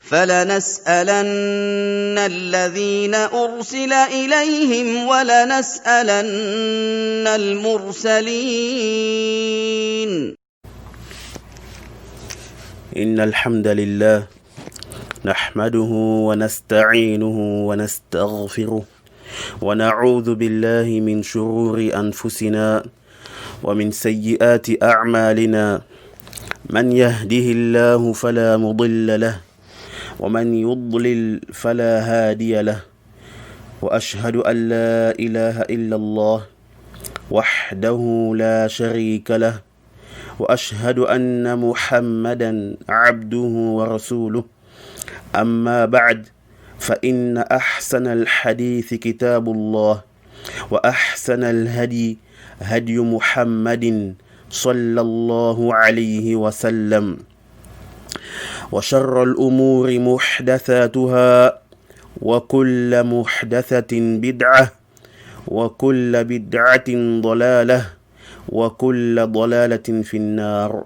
فَلَنَسْأَلَنَّ الَّذِينَ أُرْسِلَ إِلَيْهِمْ وَلَنَسْأَلَنَّ الْمُرْسَلِينَ إن الحمد لله نحمده ونستعينه ونستغفره ونعوذ بالله من شرور أنفسنا ومن سيئات أعمالنا من يهده الله فلا مضل له ومن يضلل فلا هادي له وأشهد أن لا إله إلا الله وحده لا شريك له وأشهد أن محمدا عبده ورسوله أما بعد فإن أحسن الحديث كتاب الله وأحسن الهدي هدي محمد صلى الله عليه وسلم وشر الأمور محدثاتها وكل محدثة بدعة وكل بدعة ضلالة وكل ضلالة في النار.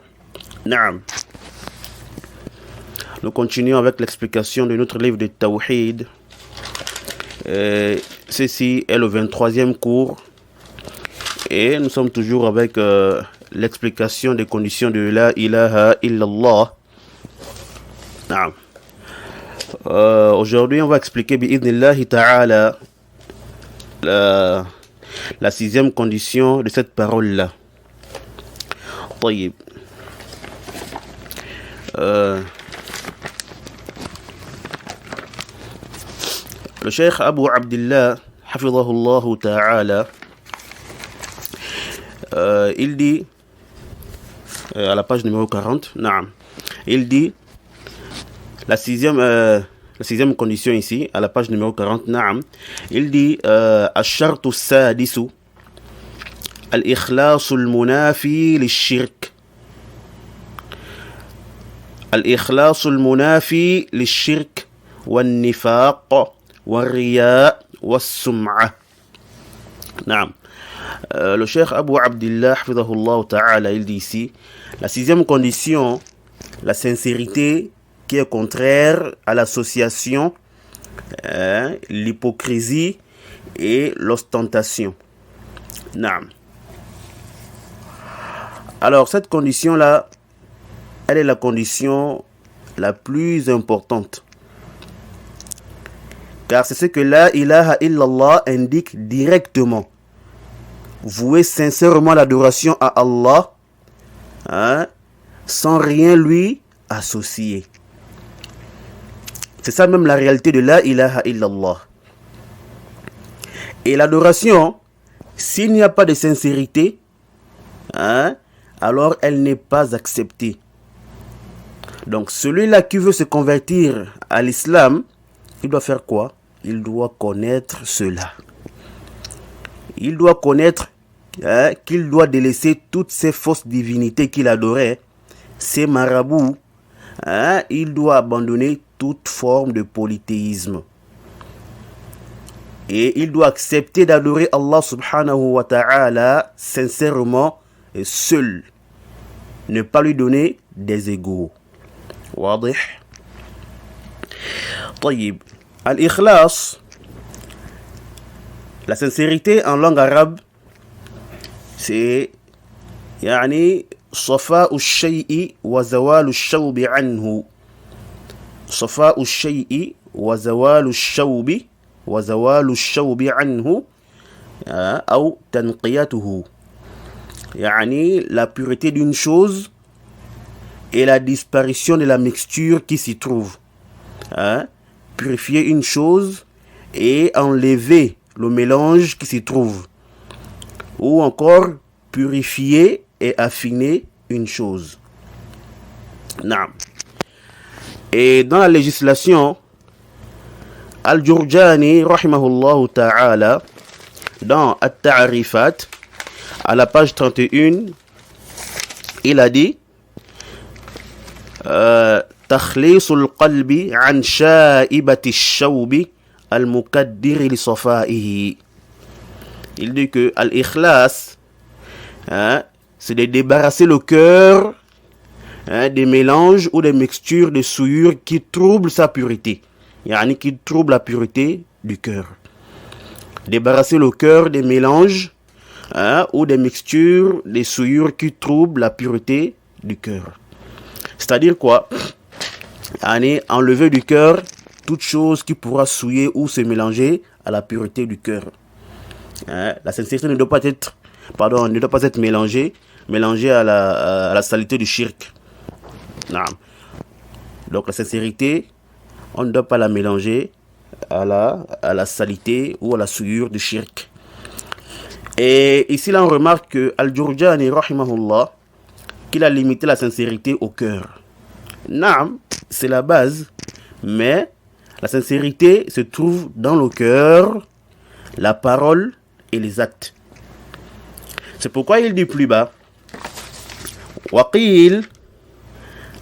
نعم. Nous continuons avec l'explication de notre livre de Tawhid. Ceci est le 23e cours et nous sommes toujours avec l'explication des conditions de la ilaha illallah. نعم. Aujourd'hui on va expliquer bi'idhnillahi ta'ala la sixième condition de cette parole-là. طيب. Le Cheikh Abu Abdillah hafidhahullah ta'ala il dit à la page numéro 40, نعم, il dit la sixième condition ici, à la page numéro 40, نعم, il dit الشرط السادس الإخلاص المنافي للشرك الإخلاص المنافي للشرك والنفاق والرياء والسمعة. نعم. Le Cheikh Abu Abdillah hafidhahullah ta'ala, il dit ici la sixième condition, la sincérité qui est contraire à l'association, l'hypocrisie et l'ostentation. Naam. Alors cette condition-là, elle est la condition la plus importante. Car c'est ce que la ilaha illallah indique directement. Vouer sincèrement l'adoration à Allah, sans rien lui associer. C'est ça même la réalité de la ilaha illallah. Et l'adoration, s'il n'y a pas de sincérité, alors elle n'est pas acceptée. Donc celui-là qui veut se convertir à l'islam, il doit faire quoi? Il doit connaître cela. Il doit connaître qu'il doit délaisser toutes ces fausses divinités qu'il adorait, ces marabouts. Il doit abandonner toute forme de polythéisme. Et il doit accepter d'adorer Allah subhanahu wa ta'ala sincèrement et seul. Ne pas lui donner des égaux. واضح. طيب. Al-ikhlas, la sincérité en langue arabe, c'est يعني صفاء الشيء وزوال الشوب عنه. صفاء الشيء وزوال الشوب عنه أو تنقيته. يعني la pureté d'une chose et la disparition de la mixture qui s'y trouve. Purifier une chose et enlever le mélange qui s'y trouve. Ou encore purifier et affiner une chose. Naam. Et dans la législation, Al-Jurjani, rahimahullah ta'ala, dans At-Ta'rifat, à la page 31, il a dit تخليص القلب عن شائبة الشوب المكدر لصفائه. Il dit que al-ikhlas, c'est de débarrasser le cœur des mélanges ou des mixtures de souillures qui troublent sa pureté, qui troublent la pureté du cœur. Débarrasser le cœur des mélanges ou des mixtures, des souillures qui troublent la pureté du cœur. C'est-à-dire quoi? Enlever du cœur toute chose qui pourra souiller ou se mélanger à la pureté du cœur. La sincérité ne doit pas être mélangée à la saleté du shirk. Donc la sincérité, on ne doit pas la mélanger à la saleté ou à la souillure du shirk. Et ici là on remarque que Al-Jurjani rahimahullah, qu'il a limité la sincérité au cœur. C'est la base, mais la sincérité se trouve dans le cœur, la parole et les actes. C'est pourquoi il dit plus bas: Waqil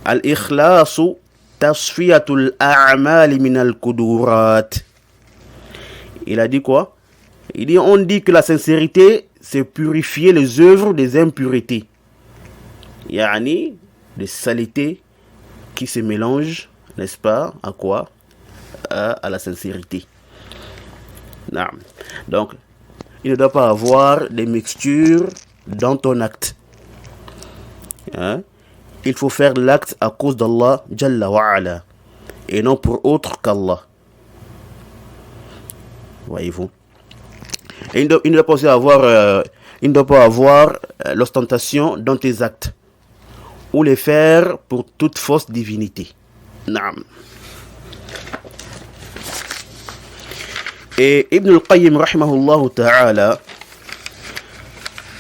al-ikhlasu tasfiyatul a'mal min al-kudurat. Il a dit quoi? On dit que la sincérité, c'est purifier les œuvres des impuretés. Des saletés qui se mélangent, n'est-ce pas, à quoi? À la sincérité. Donc, il ne doit pas avoir des mixtures dans ton acte. Il faut faire l'acte à cause d'Allah Jalla wa Ala et non pour autre qu'Allah. Voyez-vous. Et il ne doit pas aussi avoir l'ostentation dans tes actes ou les faire pour toute fausse divinité. Et Ibn al-Qayyim rahimahullah ta'ala,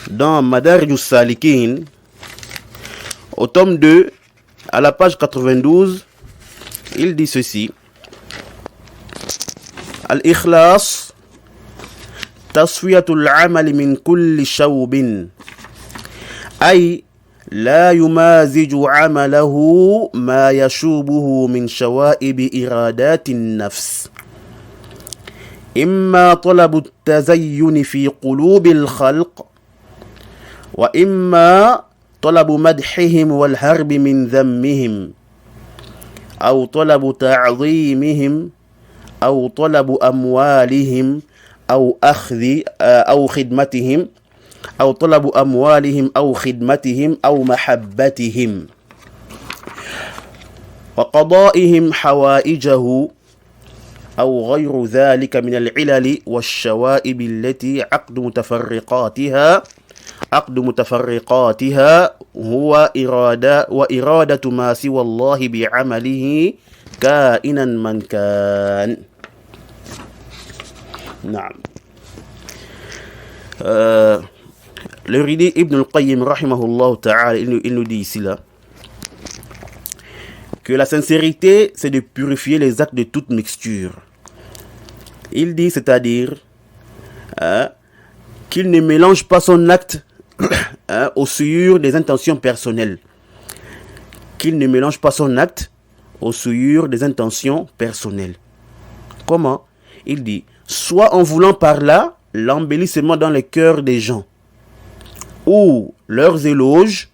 dans Madarij al-Salikin, au tome 2, à la page 92, il dit ceci: Al-Ikhlas tasfiyatul amal min kulli shawbin, ay لا يمازج عمله ما يشوبه من شوائب إرادات النفس، إما طلب التزين في قلوب الخلق، وإما طلب مدحهم والهرب من ذمهم، أو طلب تعظيمهم، أو طلب أموالهم، أو خدمتهم، أو طلب أموالهم أو خدمتهم أو محبتهم، وقضائهم حوائجه، أو غير ذلك من العلل والشوائب التي عقد متفرقاتها هو وإرادة ما سوى الله بعمله كائنا من كان. Le Ridi Ibn al-Qayyim rahimahullah ta'ala, il nous dit ici là que la sincérité, c'est de purifier les actes de toute mixture. Il dit, c'est-à-dire qu'il ne mélange pas son acte aux souillures des intentions personnelles. Qu'il ne mélange pas son acte aux souillures des intentions personnelles. Comment? Il dit, soit en voulant par là l'embellissement dans les cœurs des gens, ou leurs éloges,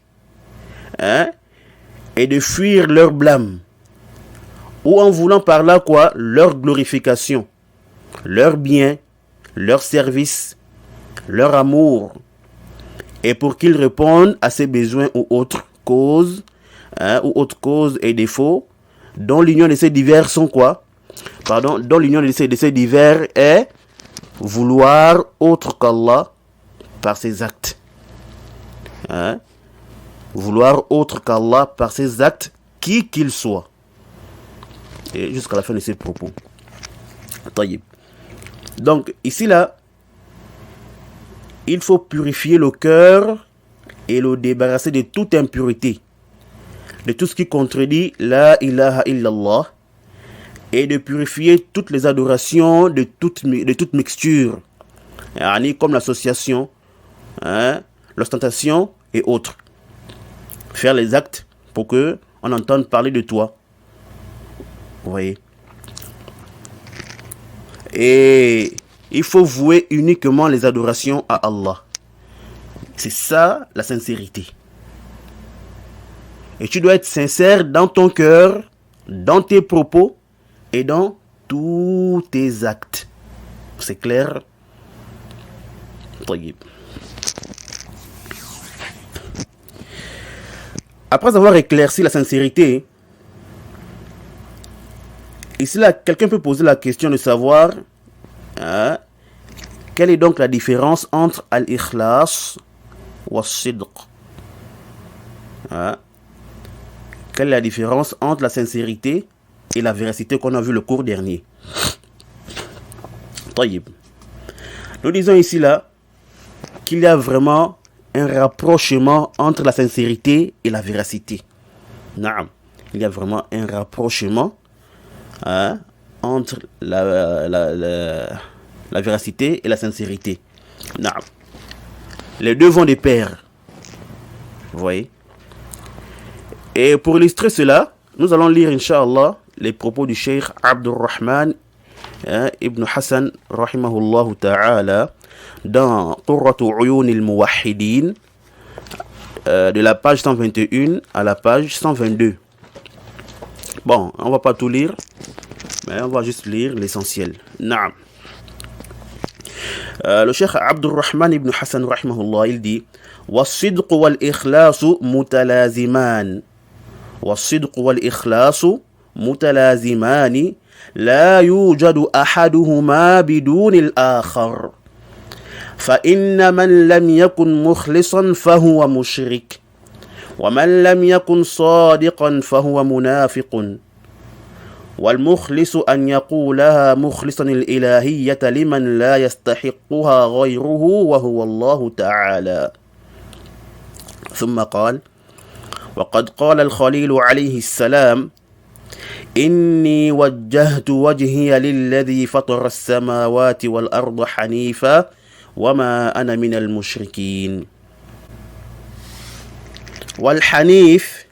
et de fuir leur blâme, ou en voulant par là quoi? Leur glorification, leur bien, leur service, leur amour, et pour qu'ils répondent à ses besoins ou autres causes, et défauts, dont l'union de ces divers sont quoi? Dont l'union de ces divers est vouloir autre qu'Allah par ses actes. Vouloir autre qu'Allah par ses actes, qui qu'il soit. Et jusqu'à la fin de ses propos. Donc, ici là, il faut purifier le cœur et le débarrasser de toute impureté, de tout ce qui contredit la ilaha illallah, et de purifier toutes les adorations de toute mixture, comme l'association, l'ostentation et autres. Faire les actes pour que on entende parler de toi. Vous voyez. Et il faut vouer uniquement les adorations à Allah. C'est ça la sincérité. Et tu dois être sincère dans ton cœur, dans tes propos et dans tous tes actes. C'est clair? طيب. Après avoir éclairci la sincérité, ici là, quelqu'un peut poser la question de savoir quelle est donc la différence entre al-ikhlas wa sidq. Quelle est la différence entre la sincérité et la véracité qu'on a vu le cours dernier? طيب. Nous disons ici là qu'il y a vraiment un rapprochement entre la sincérité et la véracité. Naam. Il y a vraiment un rapprochement entre la véracité et la sincérité. Naam. Les deux vont de pair. Vous voyez? Et pour illustrer cela, nous allons lire, Inch'Allah, les propos du Cheikh Abdurrahman ibn Hassan, rahimahullah ta'ala, dans Qurratu Uyun al-Muwahhidin, de la page 121 à la page 122. Bon, on va pas tout lire, mais on va juste lire l'essentiel. Naam. Le Cheikh Abdurrahman ibn Hassan, rahimahullah, il dit والصدق والإخلاص متلازمان والصدق والإخلاص متلازمان لا يوجد أحدهما بدون الآخر فإن من لم يكن مخلصا فهو مشرك ومن لم يكن صادقا فهو منافق والمخلص أن يقولها مخلصا الإلهية لمن لا يستحقها غيره وهو الله تعالى. ثم قال وقد قال الخليل عليه السلام إني وجهت وجهي للذي فطر السماوات والأرض حنيفا وما أنا من المشركين. والحنيف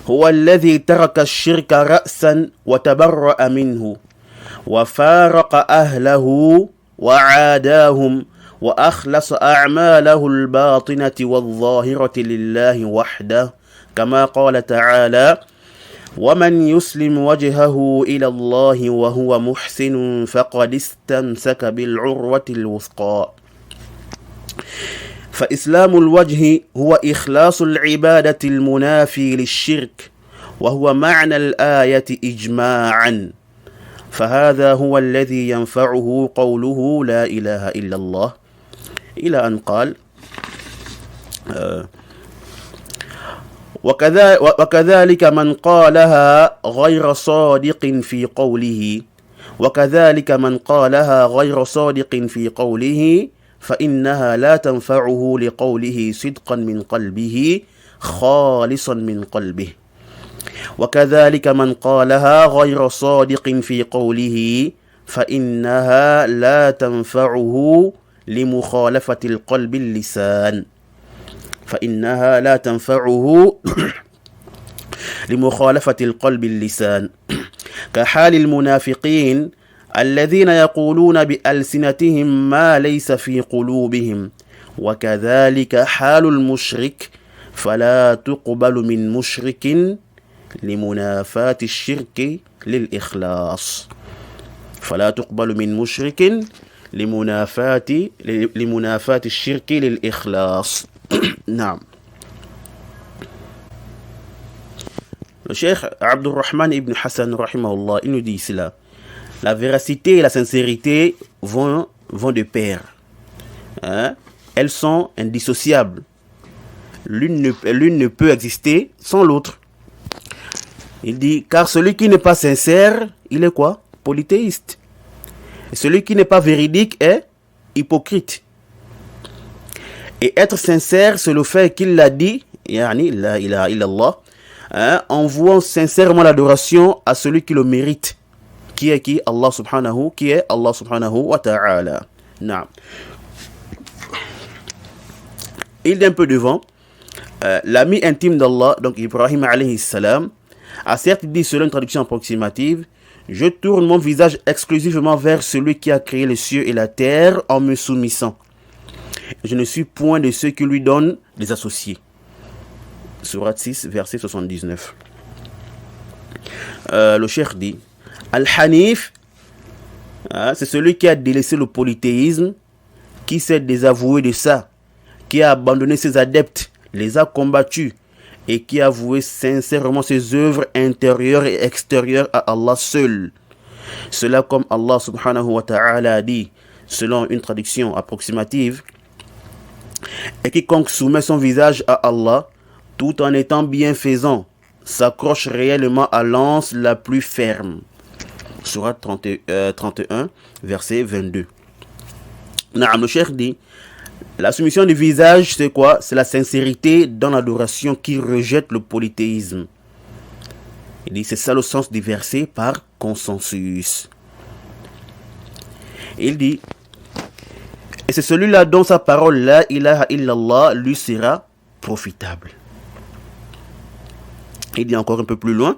هو الذي ترك الشرك رأسا وتبرأ منه وفارق أهله وعاداهم وأخلص أعماله الباطنة والظاهرة لله وحده كما قال تعالى ومن يسلم وجهه إلى الله وهو محسن فقد استمسك بالعروة الوثقى. فإسلام الوجه هو إخلاص العبادة المنافي للشرك وهو معنى الآية إجماعا فهذا هو الذي ينفعه قوله لا إله إلا الله إلى أن قال وكذلك من قالها غير صادق في قوله وكذلك من قالها غير صادق في قوله فإنها لا تنفعه لقوله صدقا من قلبه خالصا من قلبه وكذلك من قالها غير صادق في قوله فإنها لا تنفعه لمخالفة القلب اللسان فإنها لا تنفعه لمخالفة القلب اللسان كحال المنافقين الذين يقولون بألسنتهم ما ليس في قلوبهم وكذلك حال المشرك فلا تقبل من مشرك لمنافاة الشرك للإخلاص فلا تقبل من مشرك لمنافاة الشرك للإخلاص. نعم. Le Cheikh Abdurrahman ibn Hassan, rahimahullah, il nous dit cela. La véracité et la sincérité vont de pair. Elles sont indissociables. L'une ne peut exister sans l'autre. Il dit, car celui qui n'est pas sincère, il est quoi? Polythéiste. Et celui qui n'est pas véridique est hypocrite. Et être sincère, c'est le fait qu'il l'a dit, yani la ilaha illallah, en vouant sincèrement l'adoration à celui qui le mérite. Qui est qui? Allah subhanahu wa ta'ala. Naam. Il est un peu devant. L'ami intime d'Allah, donc Ibrahim alayhi salam, a certes dit selon une traduction approximative: je tourne mon visage exclusivement vers celui qui a créé les cieux et la terre en me soumettant. Je ne suis point de ceux qui lui donnent des associés. Sourate 6, verset 79. Le cheikh dit Al-Hanif, c'est celui qui a délaissé le polythéisme, qui s'est désavoué de ça, qui a abandonné ses adeptes, les a combattus et qui a voué sincèrement ses œuvres intérieures et extérieures à Allah seul. Cela comme Allah subhanahu wa ta'ala a dit, selon une traduction approximative, et quiconque soumet son visage à Allah tout en étant bienfaisant s'accroche réellement à l'anse la plus ferme. Sourate 31, verset 22. Naam, le cheikh dit, la soumission du visage, c'est quoi? C'est la sincérité dans l'adoration qui rejette le polythéisme. Il dit, c'est ça le sens du verset par consensus. Il dit, et c'est celui-là dont sa parole, la ilaha illallah, lui sera profitable. Il dit encore un peu plus loin,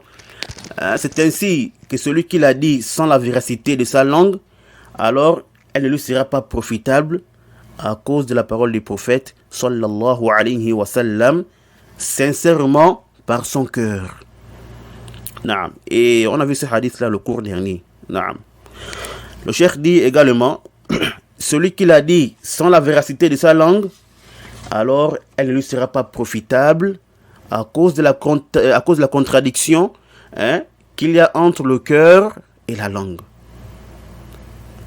c'est ainsi que celui qui l'a dit sans la véracité de sa langue, alors elle ne lui sera pas profitable à cause de la parole du prophète sallallahu alayhi wa sallam, sincèrement par son cœur. Naam. Et on a vu ce hadith là le cours dernier. Naam. Le cheikh dit également, celui qui l'a dit sans la véracité de sa langue, alors elle ne lui sera pas profitable à cause de la contradiction qu'il y a entre le cœur et la langue.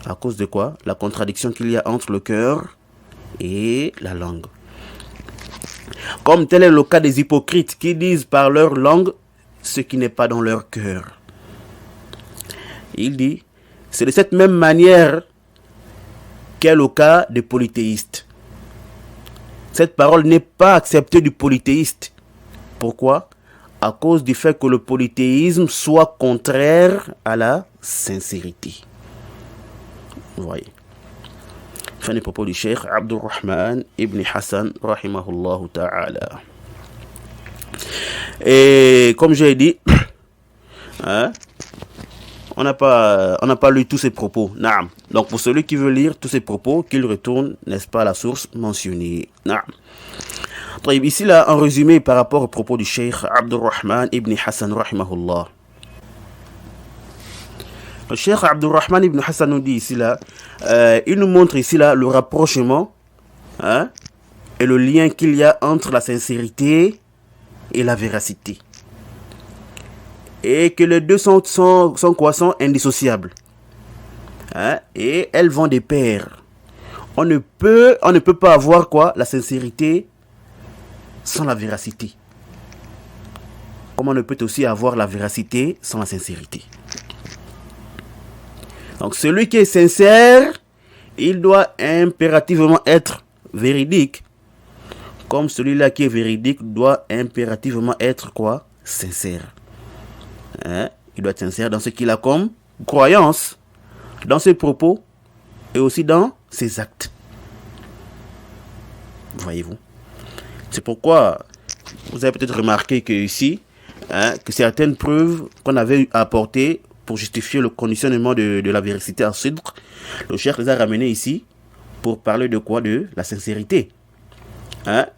À cause de quoi? La contradiction qu'il y a entre le cœur et la langue. Comme tel est le cas des hypocrites qui disent par leur langue ce qui n'est pas dans leur cœur. Il dit, c'est de cette même manière qu'est le cas des polythéistes. Cette parole n'est pas acceptée du polythéiste. Pourquoi? À cause du fait que le polythéisme soit contraire à la sincérité. Vous voyez. Fin des propos du cheikh Abdurrahman ibn Hassan, rahimahullah ta'ala. Et comme j'ai dit, on n'a pas lu tous ces propos. Naam. Donc pour celui qui veut lire tous ces propos, qu'il retourne, n'est-ce pas, à la source mentionnée. Naam. Ici là, en résumé par rapport aux propos du cheikh Abdurrahman ibn Hassan, rahimahullah. Le cheikh Abdurrahman ibn Hassan nous dit ici là, il nous montre ici là le rapprochement et le lien qu'il y a entre la sincérité et la véracité. Et que les deux sont quoi? Sont indissociables. Et elles vont de pair. On ne peut pas avoir quoi? La sincérité sans la véracité. Comme on ne peut aussi avoir la véracité sans la sincérité. Donc celui qui est sincère, il doit impérativement être véridique. Comme celui-là qui est véridique doit impérativement être quoi? Sincère. Il doit être sincère dans ce qu'il a comme croyance, dans ses propos et aussi dans ses actes. Voyez-vous? C'est pourquoi vous avez peut-être remarqué que ici, que certaines preuves qu'on avait apportées pour justifier le conditionnement de la véracité à Sidq, le cheikh les a ramenées ici pour parler de quoi? De la sincérité.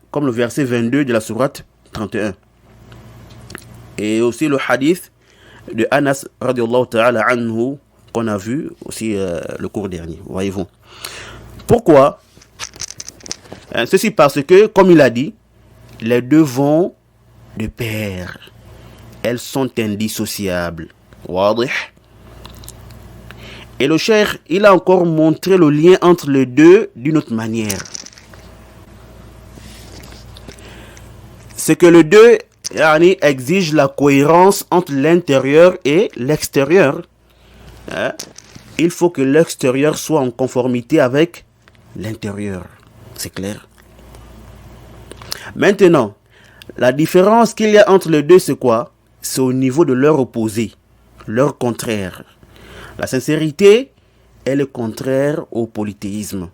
Comme le verset 22 de la sourate 31. Et aussi le hadith de Anas radiallahu ta'ala anhu qu'on a vu aussi le cours dernier. Voyez-vous. Pourquoi? Ceci parce que, comme il a dit, les deux vont de pair. Elles sont indissociables. Wadih. Et le cheikh, il a encore montré le lien entre les deux d'une autre manière. C'est que les deux exigent la cohérence entre l'intérieur et l'extérieur. Il faut que l'extérieur soit en conformité avec l'intérieur. C'est clair. Maintenant, la différence qu'il y a entre les deux, c'est quoi? C'est au niveau de leur opposé, leur contraire. La sincérité, elle est contraire au polythéisme.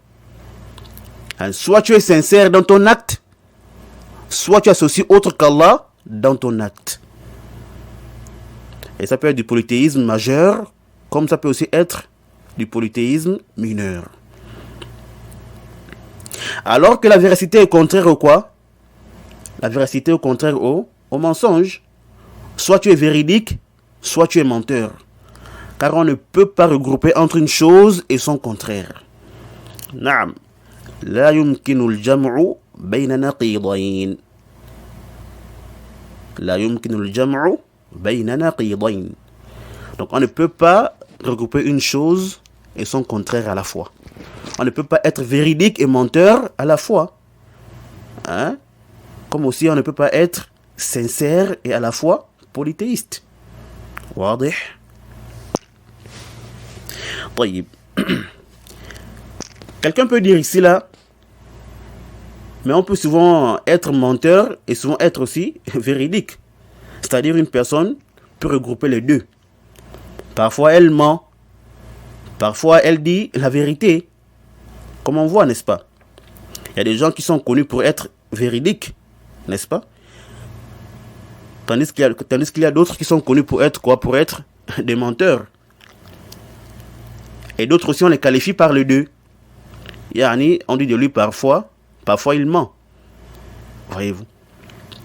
Soit tu es sincère dans ton acte, soit tu associes autre qu'Allah dans ton acte. Et ça peut être du polythéisme majeur, comme ça peut aussi être du polythéisme mineur. Alors que la véracité est contraire au quoi? La véracité au contraire au mensonge. Soit tu es véridique, soit tu es menteur. Car on ne peut pas regrouper entre une chose et son contraire. Naam. La yumkinu al-jam'u bayna naqidayn. La yumkinu al-jam'u bayna naqidayn. Donc on ne peut pas regrouper une chose et son contraire à la fois. On ne peut pas être véridique et menteur à la fois. Hein? Comme aussi on ne peut pas être sincère et à la fois polythéiste. واضح؟ طيب. Quelqu'un peut dire ici là, mais on peut souvent être menteur et souvent être aussi véridique. C'est-à-dire une personne peut regrouper les deux. Parfois elle ment, parfois elle dit la vérité. Comme on voit, n'est-ce pas? Il y a des gens qui sont connus pour être véridiques, n'est-ce pas? Tandis qu'il y a d'autres qui sont connus pour être quoi? Pour être des menteurs. Et d'autres aussi, on les qualifie par les deux. Yani, on dit de lui parfois il ment. Voyez-vous?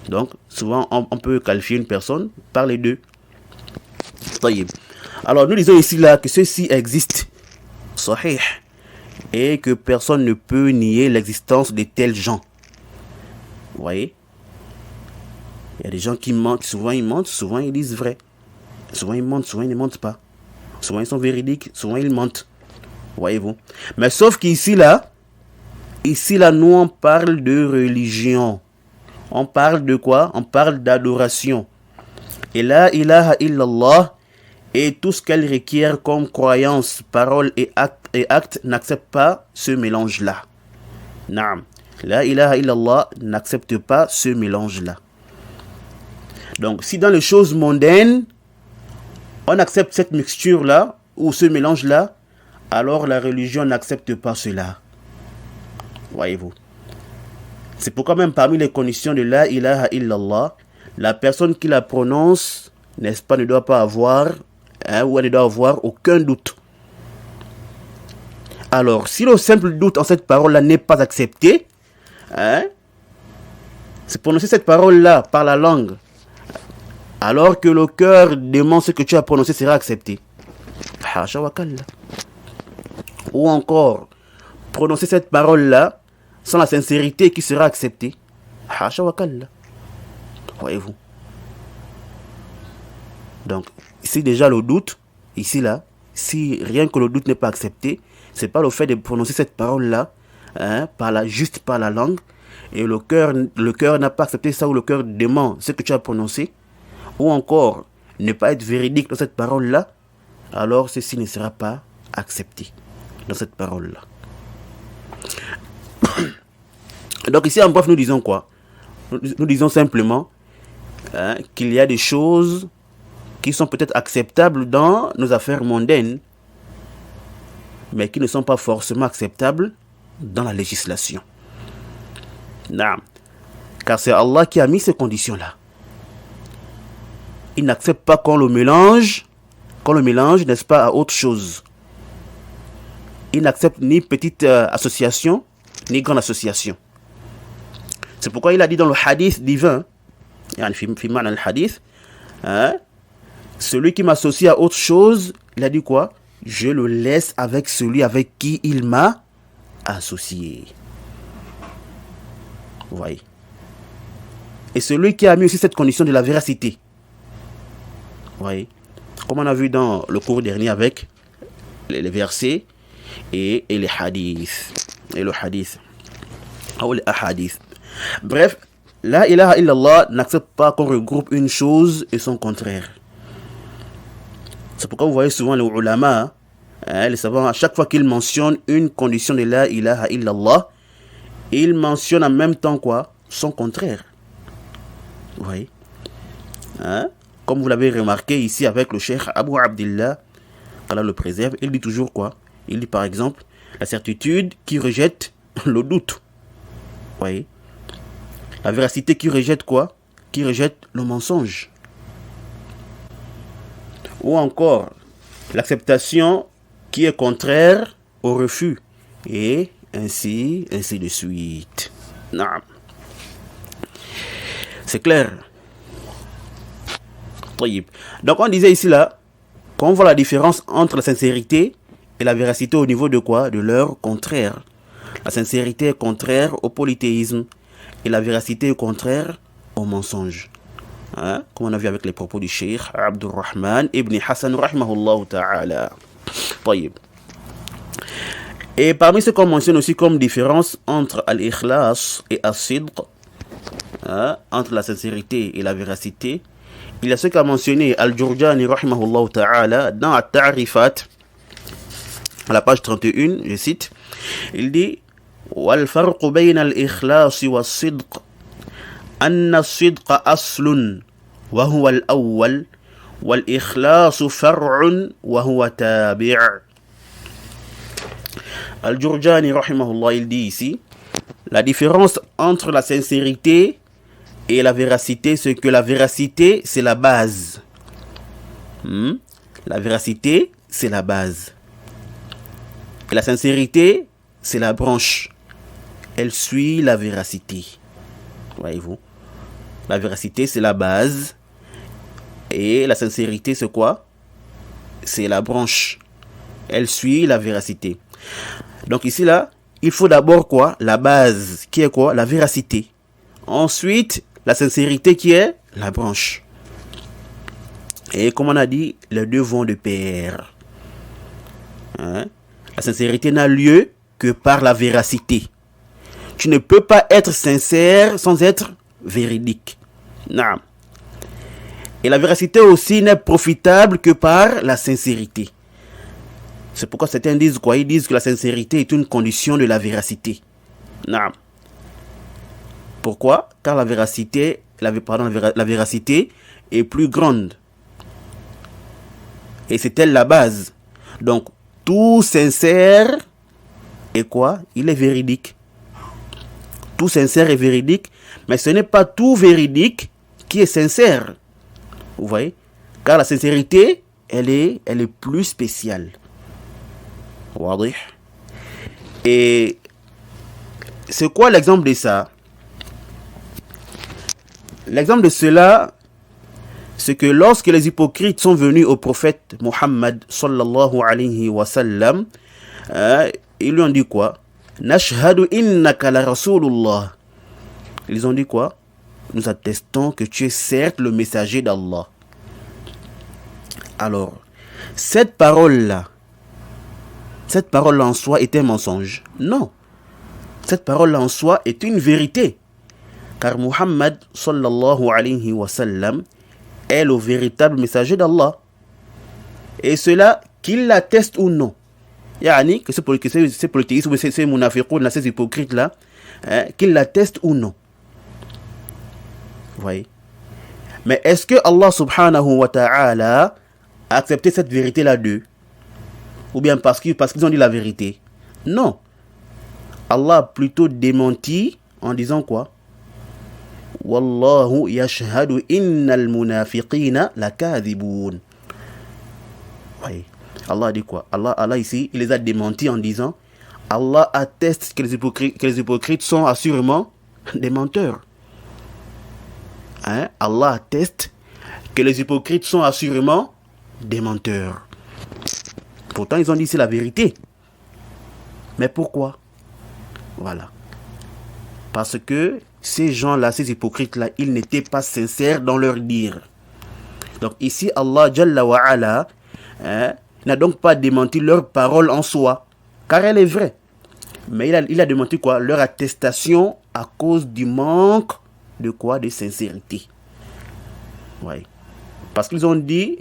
Donc, souvent, on peut qualifier une personne par les deux. Alors, nous disons ici là que ceci existe. Sahih. Et que personne ne peut nier l'existence de tels gens. Vous voyez? Il y a des gens qui mentent, souvent ils disent vrai. Souvent ils mentent, souvent ils ne mentent pas. Souvent ils sont véridiques, souvent ils mentent. Voyez-vous? Mais sauf qu'ici là, nous on parle de religion. On parle de quoi? On parle d'adoration. Et la ilaha illallah et tout ce qu'elle requiert comme croyance, parole et acte n'accepte pas ce mélange-là. Naam. La ilaha illallah n'accepte pas ce mélange-là. Donc, si dans les choses mondaines, on accepte cette mixture-là, ou ce mélange-là, alors la religion n'accepte pas cela. Voyez-vous. C'est pourquoi même parmi les conditions de la ilaha illallah, la personne qui la prononce, n'est-ce pas, ne doit pas avoir, ou elle ne doit avoir aucun doute. Alors, si le simple doute en cette parole-là n'est pas accepté, c'est prononcer cette parole-là par la langue, alors que le cœur demande ce que tu as prononcé sera accepté. Ou encore, prononcer cette parole-là sans la sincérité qui sera acceptée. Voyez-vous. Donc, ici déjà le doute, ici là, si rien que le doute n'est pas accepté, c'est pas le fait de prononcer cette parole-là, juste par la langue, et le cœur n'a pas accepté ça, ou le cœur demande ce que tu as prononcé, ou encore ne pas être véridique dans cette parole-là, alors ceci ne sera pas accepté dans cette parole-là. Donc ici en bref nous disons quoi? Nous disons simplement qu'il y a des choses qui sont peut-être acceptables dans nos affaires mondaines, mais qui ne sont pas forcément acceptables dans la législation. Non. Car c'est Allah qui a mis ces conditions-là. Il n'accepte pas qu'on le mélange, n'est-ce pas, à autre chose. Il n'accepte ni petite association, ni grande association. C'est pourquoi il a dit dans le hadith divin, celui qui m'associe à autre chose, il a dit quoi? Je le laisse avec celui avec qui il m'a associé. Vous voyez? Et celui qui a mis aussi cette condition de la véracité. Vous voyez? Comme on a vu dans le cours dernier avec les versets et les hadiths. Et le hadith. Ou les ahadiths. Bref, la ilaha illallah n'accepte pas qu'on regroupe une chose et son contraire. C'est pourquoi vous voyez souvent les ulama, les savants, à chaque fois qu'ils mentionnent une condition de la ilaha illallah, ils mentionnent en même temps quoi? Son contraire. Vous voyez? Comme vous l'avez remarqué ici avec le cheikh Abu Abdillah, qu'Allah le préserve, il dit toujours quoi? Il dit par exemple la certitude qui rejette le doute. Vous voyez? La véracité qui rejette quoi? Qui rejette le mensonge. Ou encore l'acceptation qui est contraire au refus. Et ainsi de suite. Non. C'est clair. Donc on disait ici là qu'on voit la différence entre la sincérité et la véracité au niveau de quoi? De leur contraire. La sincérité est contraire au polythéisme et la véracité est contraire au mensonge. Hein? Comme on a vu avec les propos du Cheikh Abdurrahman ibn Hassan rahimahullah ta'ala. Et parmi ce qu'on mentionne aussi comme différence entre al-ikhlas et as-sidq, hein, entre la sincérité et la véracité, il y a ce qu'a mentionné Al-Jurjani rahimahullah ta'ala dans At-Ta'rifat, à la page 31, je cite, il dit وَالْفَرْقُ بَيْنَ الْإِخْلَاصِ وَالصِّدْقِ أَنَّ الصِّدْقَ أَصْلٌ وَهُوَ الْأَوَّلُ وَالْإِخْلَاصُ فَرْعٌ وَهُوَ تَابِعٌ. Al-Jurjani rahimahullah, il dit ici, la différence entre la sincérité et la véracité, c'est que la véracité, c'est la base. La véracité, c'est la base. Et la sincérité, c'est la branche. Elle suit la véracité. Voyez-vous? La véracité, c'est la base. Et la sincérité, c'est quoi? C'est la branche. Elle suit la véracité. Donc ici, là, il faut d'abord quoi? La base, qui est quoi? La véracité. Ensuite, la sincérité qui est la branche. Et comme on a dit, les deux vont de pair. Hein? La sincérité n'a lieu que par la véracité. Tu ne peux pas être sincère sans être véridique. Non. Et la véracité aussi n'est profitable que par la sincérité. C'est pourquoi certains disent quoi? Ils disent que la sincérité est une condition de la véracité. Non. Pourquoi? Car la véracité est plus grande. Et c'est elle la base. Donc, tout sincère est quoi? Il est véridique. Tout sincère est véridique, mais ce n'est pas tout véridique qui est sincère. Vous voyez? Car la sincérité, elle est plus spéciale. Et c'est quoi l'exemple de ça? L'exemple de cela, c'est que lorsque les hypocrites sont venus au prophète Muhammad sallallahu alayhi wa sallam, ils lui ont dit quoi? Nashhadu innaka la rasulullah. Ils ont dit quoi? Nous attestons que tu es certes le messager d'Allah. Alors, cette parole-là en soi est un mensonge? Non. Cette parole-là en soi est une vérité. Car Muhammad sallallahu alayhi wa sallam est le véritable messager d'Allah. Et cela, qu'il l'atteste ou non. Yani, que ces polythéistes ou ces munafiqoun, ces hypocrites-là, qu'ils l'attestent ou non. Vous voyez? Mais est-ce que Allah subhanahu wa ta'ala a accepté cette vérité-là d'eux? Ou bien parce qu'ils ont dit la vérité? Non. Allah a plutôt démenti en disant quoi? Wallahu yashhadu innal munafiqina lakadhiboun. Oui. Allah a dit quoi? Allah ici, il les a démentis en disant Allah atteste que les hypocrites sont assurément des menteurs. Hein? Allah atteste que les hypocrites sont assurément des menteurs. Pourtant, ils ont dit c'est la vérité. Mais pourquoi? Voilà. Parce que ces gens-là, ces hypocrites-là, ils n'étaient pas sincères dans leur dire. Donc ici, Allah Jalla wa Ala n'a donc pas démenti leur parole en soi, car elle est vraie. Mais il a démenti quoi? Leur attestation à cause du manque de quoi? De sincérité. Ouais. Parce qu'ils ont dit,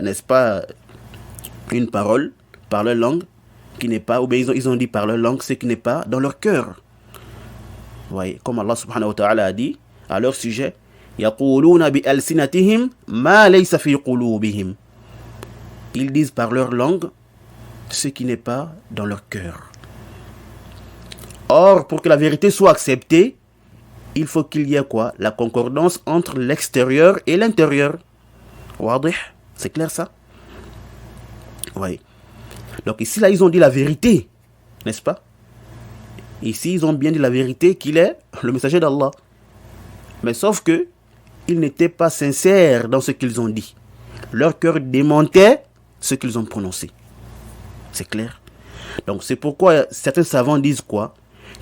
n'est-ce pas, une parole par leur langue qui n'est pas, ou bien ils ont dit par leur langue ce qui n'est pas dans leur cœur. Ouais. Comme Allah subhanahu wa ta'ala a dit à leur sujet, yaquluna bi alsinatihim ma laysa fi qulubihim. Ils disent par leur langue ce qui n'est pas dans leur cœur. Or, pour que la vérité soit acceptée, il faut qu'il y ait quoi? La concordance entre l'extérieur et l'intérieur. Wadih? C'est clair ça? Oui. Donc ici, là, ils ont dit la vérité, n'est-ce pas? Ici, ils ont bien dit la vérité qu'il est le messager d'Allah. Mais sauf que ils n'étaient pas sincères dans ce qu'ils ont dit. Leur cœur démentait ce qu'ils ont prononcé. C'est clair? Donc c'est pourquoi certains savants disent quoi?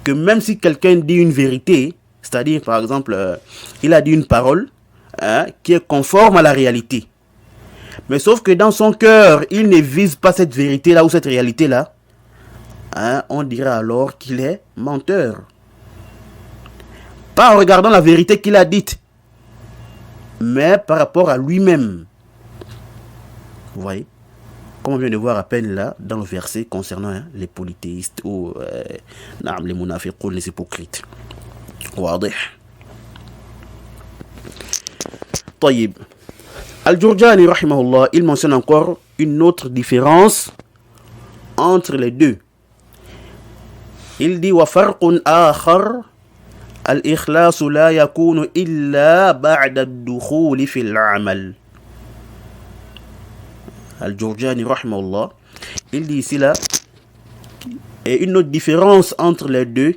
Que même si quelqu'un dit une vérité, c'est-à-dire par exemple, il a dit une parole qui est conforme à la réalité. Mais sauf que dans son cœur, il ne vise pas cette vérité-là ou cette réalité-là, on dira alors qu'il est menteur. Pas en regardant la vérité qu'il a dite, mais par rapport à lui-même. Vous voyez? Comme on vient de voir à peine là, dans le verset concernant les polythéistes ou les munafiqoun, les hypocrites. واضح. طيب. Al-Jurjani, rahimahullah, il mentionne encore une autre différence entre les deux. Il dit وَفَرْقٌ آخر الإخلاص لا يكون إلا بعد الدخول في العمل. Al-Jurjani, rahimahullah, il dit ici là, et une autre différence entre les deux,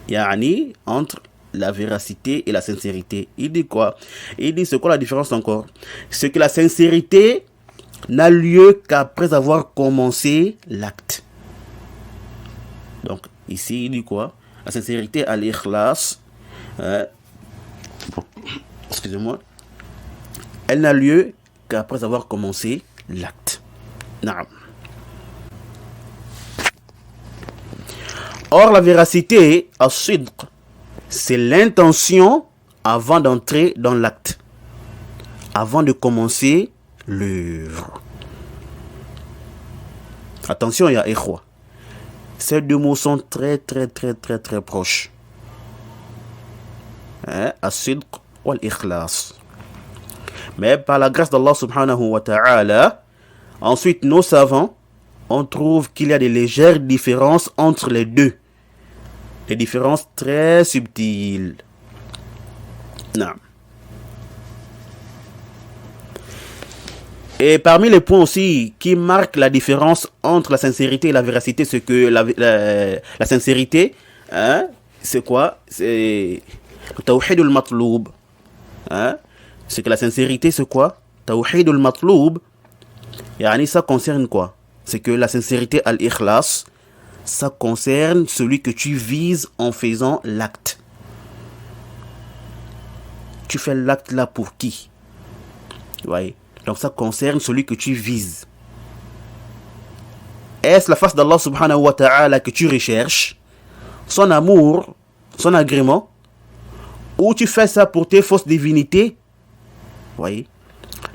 yani entre la véracité et la sincérité. Il dit quoi? Il dit c'est quoi la différence encore? C'est que la sincérité n'a lieu qu'après avoir commencé l'acte. Donc ici il dit quoi? La sincérité à l'ikhlas, excusez-moi, elle n'a lieu qu'après avoir commencé l'acte. Naam. Or la véracité, as-sidq, c'est l'intention avant d'entrer dans l'acte, avant de commencer l'œuvre. Attention, il y a ikhwa. Ces deux mots sont très proches. As-sidq wal ikhlas. Mais par la grâce d'Allah subhanahu wa ta'ala, ensuite nos savants, on trouve qu'il y a des légères différences entre les deux. Des différences très subtiles. Non. Et parmi les points aussi qui marquent la différence entre la sincérité et la véracité, c'est que la sincérité, c'est quoi? C'est tawhid al-matloub. C'est que la sincérité, c'est quoi? Tawhid al-matloub. Yani ça concerne quoi? C'est que la sincérité al-ikhlas, ça concerne celui que tu vises en faisant l'acte. Tu fais l'acte là pour qui? Vous voyez? Donc ça concerne celui que tu vises. Est-ce la face d'Allah subhanahu wa ta'ala que tu recherches? Son amour, son agrément? Ou tu fais ça pour tes fausses divinités? Vous voyez?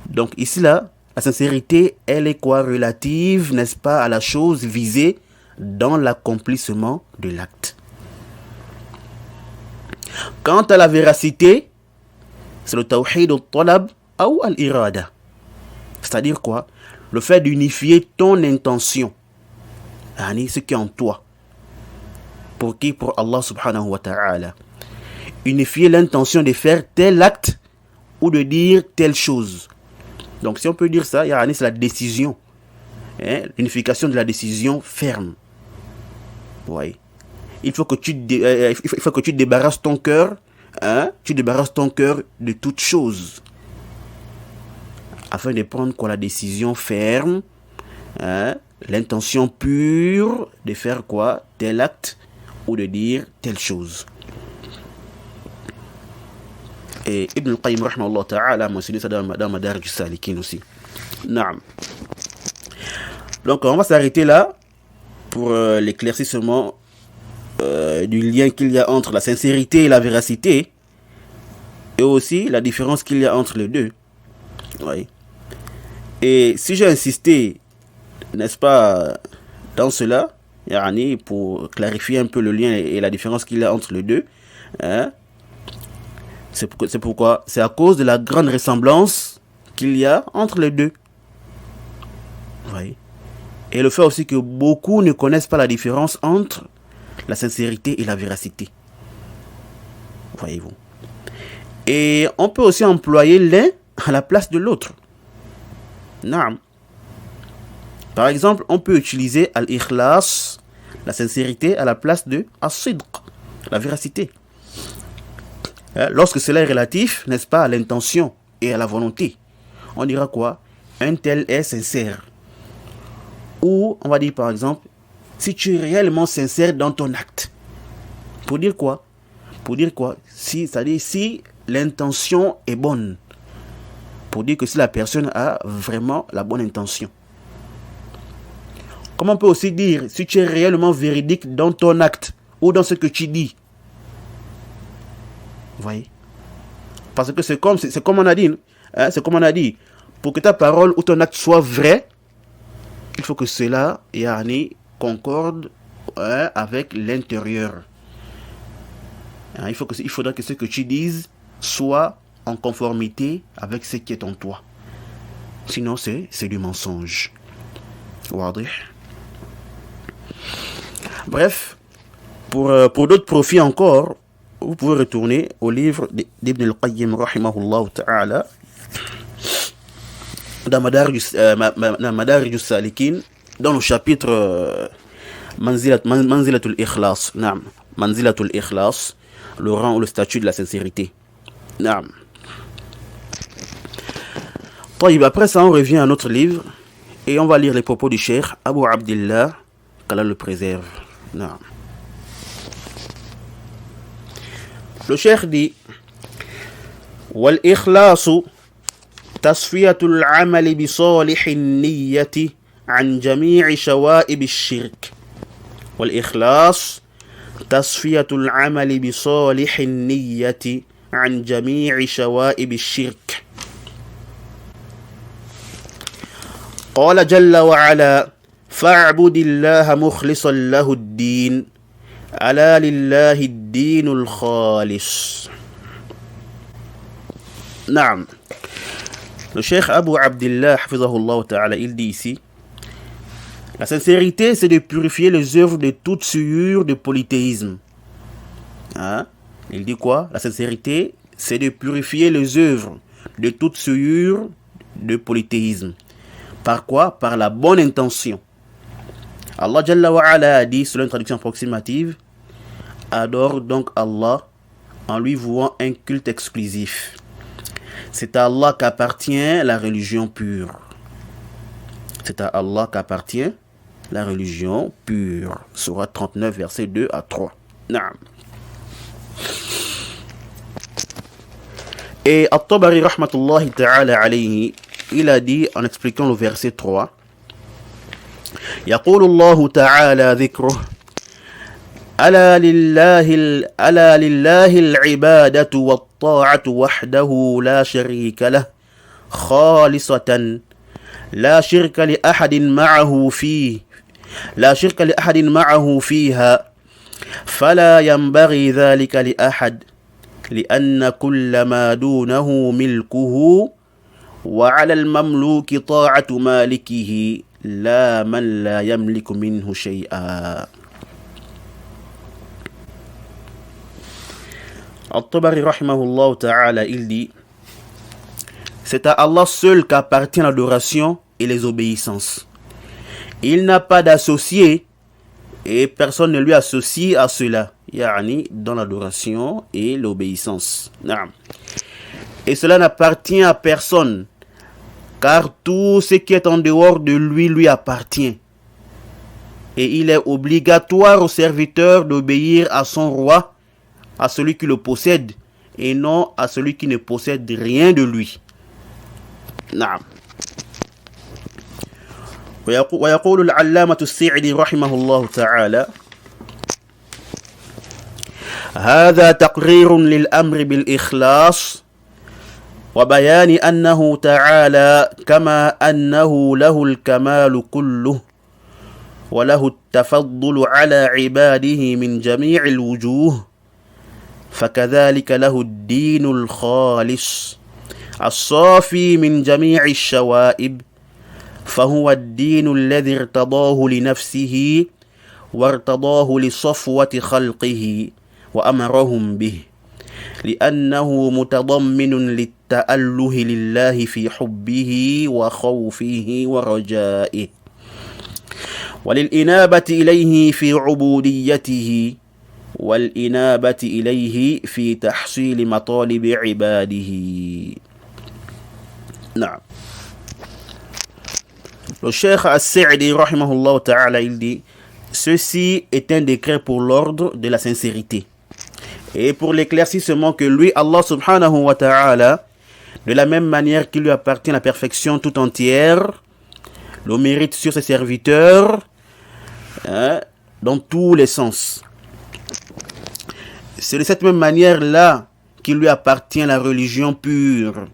Donc ici là, la sincérité, elle est quoi? Relative, n'est-ce pas, à la chose visée dans l'accomplissement de l'acte. Quant à la véracité, c'est le tawhid al-talab ou al-irada. C'est-à-dire quoi? Le fait d'unifier ton intention, ce qui est en toi. Pour qui? Pour Allah subhanahu wa ta'ala. Unifier l'intention de faire tel acte ou de dire telle chose. Donc si on peut dire ça, c'est la décision. L'unification de la décision ferme. Ouais. Il faut que tu débarrasses ton cœur. Tu débarrasses ton cœur de toute chose. Afin de prendre quoi? La décision ferme. L'intention pure de faire quoi? Tel acte ou de dire telle chose. Et Ibn al-Qayyim rahimahullah ta'ala a mentionné ça dans Madarij as-Salikin aussi. Naam. Donc on va s'arrêter là pour l'éclaircissement du lien qu'il y a entre la sincérité et la véracité, et aussi la différence qu'il y a entre les deux. Oui. Et si j'ai insisté, n'est-ce pas, dans cela, pour clarifier un peu le lien et la différence qu'il y a entre les deux, c'est pourquoi? C'est à cause de la grande ressemblance qu'il y a entre les deux. Oui. Et le fait aussi que beaucoup ne connaissent pas la différence entre la sincérité et la véracité. Voyez-vous. Et on peut aussi employer l'un à la place de l'autre. Naam. Par exemple, on peut utiliser al-ikhlas, la sincérité, à la place de as-sidq, la véracité. Lorsque cela est relatif, n'est-ce pas, à l'intention et à la volonté, on dira quoi? Un tel est sincère. Ou on va dire par exemple, si tu es réellement sincère dans ton acte. Pour dire quoi? Pour dire quoi? C'est-à-dire si l'intention est bonne. Pour dire que si la personne a vraiment la bonne intention. Comme on peut aussi dire, si tu es réellement véridique dans ton acte ou dans ce que tu dis. Vous voyez? Parce que c'est comme on a dit. Hein, c'est comme on a dit. Pour que ta parole ou ton acte soit vrai, il faut que cela concorde avec l'intérieur. Hein, il faudra que ce que tu dises soit en conformité avec ce qui est en toi. Sinon, c'est du mensonge. Wadih. Bref, pour d'autres profits encore, vous pouvez retourner au livre d'Ibn al-Qayyim rahimahullah ta'ala dans Madarij al-Salikin, dans le chapitre Manzilatul Ikhlas, Manzilatul Ikhlas, le rang ou le statut de la sincérité. Après ça, on revient à notre livre et on va lire les propos du Cheikh Abu Abdillah, qu'Allah le préserve. Le Cheikh dit wal ikhlasu tasfiyatul amali bi salihil niyyati an jami'i shawa'ib ash-shirk. Wal ikhlas tasfiyatul amali bi salihil niyyati an jami'i shawa'ib ash-shirk. قال جل وعلا فاعبد الله مخلصا له الدين ألا لله الدين الخالص. نعم. Le Cheikh Abu Abdillah hafizahullah ta'ala, il dit ici, la sincérité c'est de purifier les œuvres de toute souillure de polythéisme. Hein? Il dit quoi? La sincérité c'est de purifier les œuvres de toute souillure de polythéisme. Par quoi? Par la bonne intention. Allah Jalla wa Ala a dit, selon une traduction approximative, adore donc Allah en lui vouant un culte exclusif. C'est à Allah qu'appartient la religion pure. C'est à Allah qu'appartient la religion pure. Sourate 39, versets 2 à 3. Naam. Et At-Tabari rahmatullahi ta'ala alayhi, il a dit en expliquant le verset 3, يقول الله تعالى ذكره ألا لله العبادة والطاعة وحده لا شريك له خالصة لا شرك لأحد معه فيها فلا ينبغي ذلك لأحد لأن كل ما دونه ملكه وعلى المملوك طاعة مالكه لا من لا يملك منه شيئا. At-Tabari rahimahullah ta'ala, il dit, c'est à Allah seul qu'appartient l'adoration et les obéissances. Il n'a pas d'associé et personne ne lui associe à cela, dans l'adoration et l'obéissance. Et cela n'appartient à personne, car tout ce qui est en dehors de lui appartient. Et il est obligatoire au serviteur d'obéir à son roi, à celui qui le possède, et non à celui qui ne possède rien de lui. ويقول العلامة السعدي رحمه الله تعالى هذا تقرير للأمر بالإخلاص وبيان أنه تعالى كما أنه له الكمال كله وله التفضل على عباده من جميع الوجوه فكذلك له الدين الخالص الصافي من جميع الشوائب فهو الدين الذي ارتضاه لنفسه وارتضاه لصفوة خلقه وأمرهم به لأنه متضمن للتأله لله في حبه وخوفه ورجائه وللإنابة إليه في عبوديته والإنابة إليه في تحصيل مطالب عباده. نعم. Le Cheikh As-Sa'di rahimahullah ta'ala, il dit: ceci est un décret pour l'ordre de la sincérité et pour l'éclaircissement que lui, Allah subhanahu wa ta'ala, de la même manière qu'il lui appartient la perfection tout entière, le mérite sur ses serviteurs, dans tous les sens. C'est de cette même manière-là qu'il lui appartient la religion pure,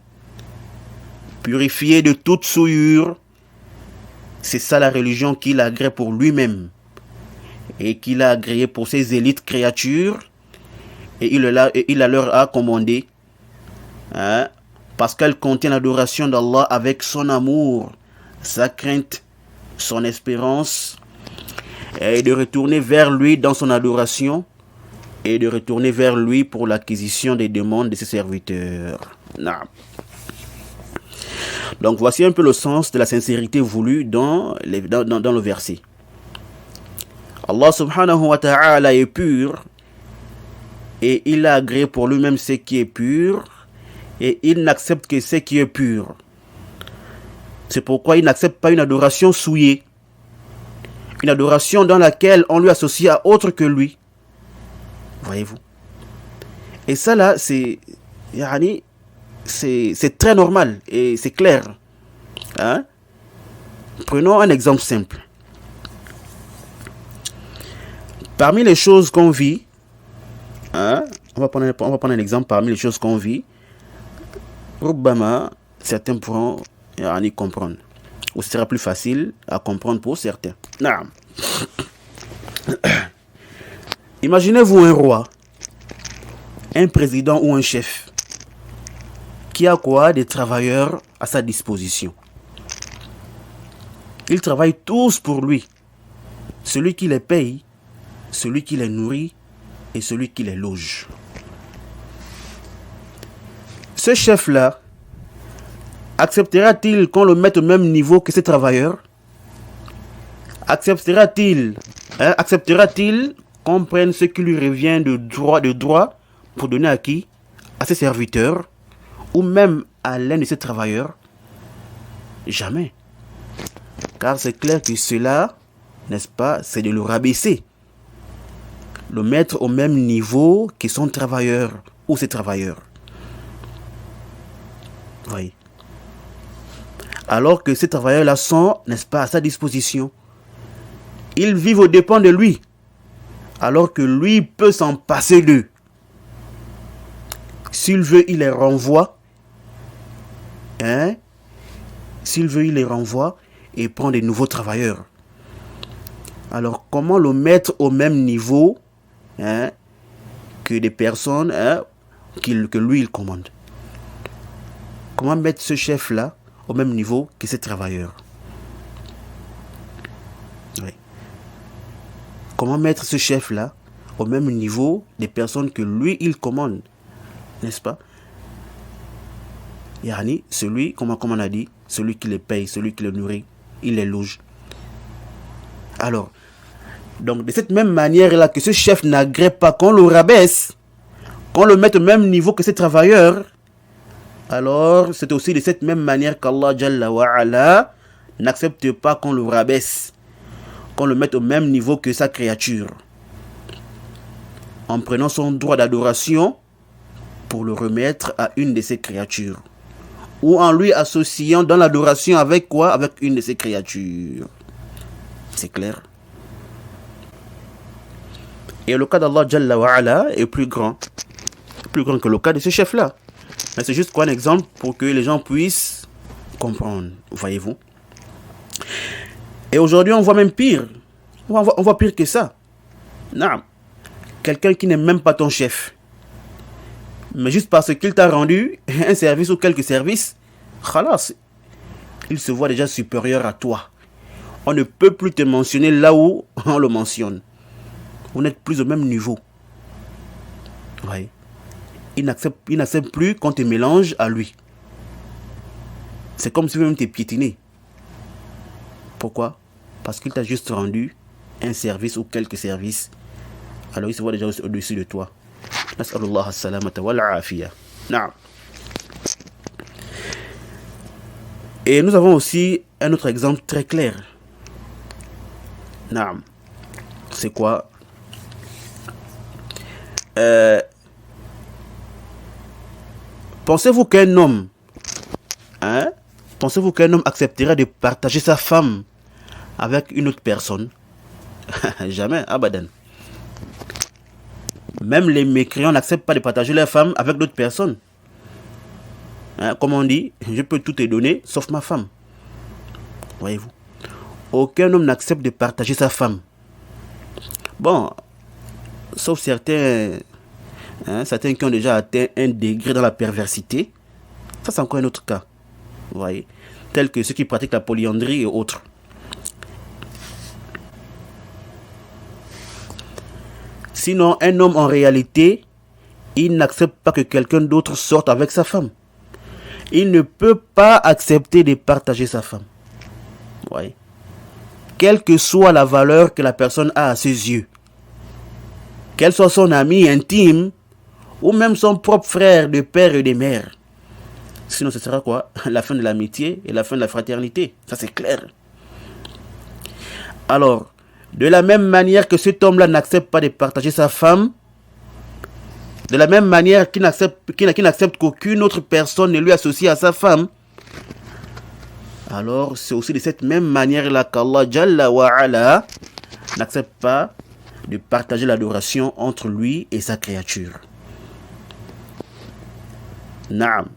purifiée de toute souillure. C'est ça la religion qu'il a agréée pour lui-même et qu'il a agréée pour ses élites créatures, et il leur a commandé, parce qu'elle contient l'adoration d'Allah avec son amour, sa crainte, son espérance, et de retourner vers lui dans son adoration, et de retourner vers lui pour l'acquisition des demandes de ses serviteurs. Nah. Donc voici un peu le sens de la sincérité voulue dans le verset. Allah subhanahu wa ta'ala est pur, et il a agréé pour lui-même ce qui est pur, et il n'accepte que ce qui est pur. C'est pourquoi il n'accepte pas une adoration souillée, une adoration dans laquelle on lui associe à autre que lui. Voyez-vous? Et ça là, c'est très normal et c'est clair. Prenons un exemple simple. Parmi les choses qu'on vit, on va prendre un exemple parmi les choses qu'on vit. Rubbama, certains pourront y comprendre. Ou ce sera plus facile à comprendre pour certains. Naam. Imaginez-vous un roi, un président ou un chef qui a quoi? Des travailleurs à sa disposition. Ils travaillent tous pour lui. Celui qui les paye, celui qui les nourrit et celui qui les loge. Ce chef-là, acceptera-t-il qu'on le mette au même niveau que ses travailleurs? Acceptera-t-il qu'on prenne ce qui lui revient de droit pour donner à qui? À ses serviteurs ou même à l'un de ses travailleurs? Jamais. Car c'est clair que cela, n'est-ce pas, c'est de le rabaisser. Le mettre au même niveau que son travailleur ou ses travailleurs. Oui. Alors que ces travailleurs-là sont, n'est-ce pas, à sa disposition. Ils vivent aux dépens de lui. Alors que lui peut s'en passer d'eux. S'il veut, il les renvoie. S'il veut, il les renvoie et prend des nouveaux travailleurs. Alors, comment le mettre au même niveau que des personnes que lui, il commande? Comment mettre ce chef-là au même niveau que ses travailleurs? Oui. Comment mettre ce chef-là au même niveau des personnes que lui, il commande? N'est-ce pas? Yani, celui, comme on a dit, celui qui les paye, celui qui les nourrit, il les loge. Alors, donc de cette même manière-là que ce chef n'agrée pas qu'on le rabaisse, qu'on le mette au même niveau que ses travailleurs, alors c'est aussi de cette même manière qu'Allah Jalla wa Ala n'accepte pas qu'on le rabaisse, qu'on le mette au même niveau que sa créature, en prenant son droit d'adoration pour le remettre à une de ses créatures, ou en lui associant dans l'adoration avec quoi? Avec une de ses créatures. C'est clair? Et le cas d'Allah Jalla wa Ala est plus grand que le cas de ce chef-là. Mais c'est juste quoi un exemple pour que les gens puissent comprendre, voyez-vous. Et aujourd'hui, on voit même pire. On voit pire que ça. Non. Quelqu'un qui n'est même pas ton chef. Mais juste parce qu'il t'a rendu un service ou quelques services, khalas, il se voit déjà supérieur à toi. On ne peut plus te mentionner là où on le mentionne. Vous n'êtes plus au même niveau. Oui. Il n'accepte plus qu'on te mélange à lui. C'est comme si même tu es piétiné. Pourquoi? Parce qu'il t'a juste rendu un service ou quelques services alors il se voit déjà au-dessus de toi. Nas'alullah as-salamata wal afiya. Na'am. Et nous avons aussi un autre exemple très clair. Na'am. C'est quoi? Pensez-vous qu'un homme, pensez-vous qu'un homme accepterait de partager sa femme avec une autre personne? Jamais, abadan. Même les mécréants n'acceptent pas de partager leur femme avec d'autres personnes. Comme on dit, je peux tout te donner sauf ma femme. Voyez-vous, aucun homme n'accepte de partager sa femme. Bon, sauf certains qui ont déjà atteint un degré dans la perversité. Ça, c'est encore un autre cas. Vous voyez, tels que ceux qui pratiquent la polyandrie et autres. Sinon, un homme en réalité, il n'accepte pas que quelqu'un d'autre sorte avec sa femme. Il ne peut pas accepter de partager sa femme. Vous voyez, quelle que soit la valeur que la personne a à ses yeux, qu'elle soit son ami intime ou même son propre frère de père et de mère. Sinon, ce sera quoi? La fin de l'amitié et la fin de la fraternité. Ça, c'est clair. Alors, de la même manière que cet homme-là n'accepte pas de partager sa femme, de la même manière qu'il n'accepte qu'aucune autre personne ne lui associe à sa femme, alors c'est aussi de cette même manière-là qu'Allah Jalla wa Ala n'accepte pas de partager l'adoration entre lui et sa créature. Naam.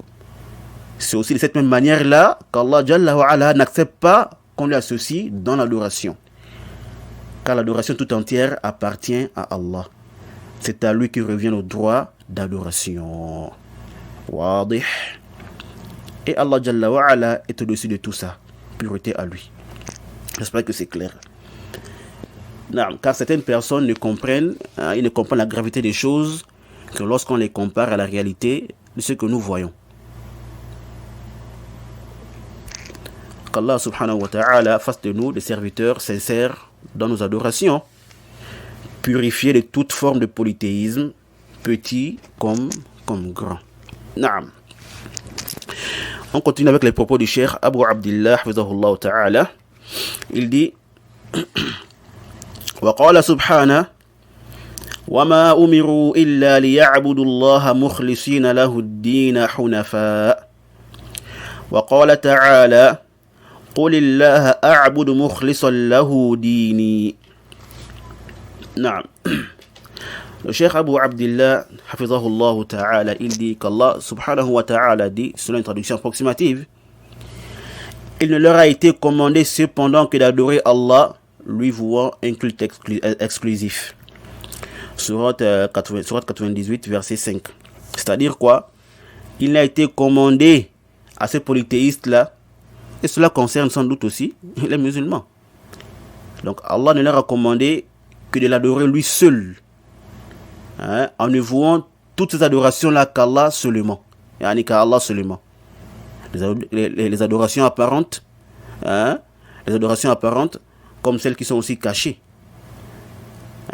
C'est aussi de cette même manière-là qu'Allah Jalla wa Ala n'accepte pas qu'on lui associe dans l'adoration. Car l'adoration tout entière appartient à Allah. C'est à lui que revient le droit d'adoration. Wadih. Et Allah Jalla wa Ala est au-dessus de tout ça. Pureté à lui. J'espère que c'est clair. Non, car certaines personnes ne comprennent la gravité des choses que lorsqu'on les compare à la réalité de ce que nous voyons. Qu'Allah subhanahu wa ta'ala fasse de nous des serviteurs sincères dans nos adorations, purifiés de toute forme de polythéisme, petit comme grand. Naam. On continue avec les propos du Cheikh Abu Abdillah hafizahullah ta'ala. Il dit وقال سبحانه وما أمروا إلا ليعبدوا الله مخلصين له الدين حنفاء وقال تعالى قل الله أعبد مخلصا له ديني. نعم. Le Cheikh Abu Abdillah hafizahullah ta'ala, il dit qu'Allah subhanahu wa ta'ala dit, selon une traduction approximative, il ne leur a été commandé cependant que d'adorer Allah, lui vouant un culte exclusif. Sourate 98, verset 5. C'est-à-dire quoi? Il n'a été commandé à ces polythéistes-là, et cela concerne sans doute aussi les musulmans. Donc Allah ne leur a commandé que de l'adorer lui seul, en ne vouant toutes ces adorations-là qu'Allah seulement. Qu'Allah seulement. Les adorations apparentes, les adorations apparentes, comme celles qui sont aussi cachées.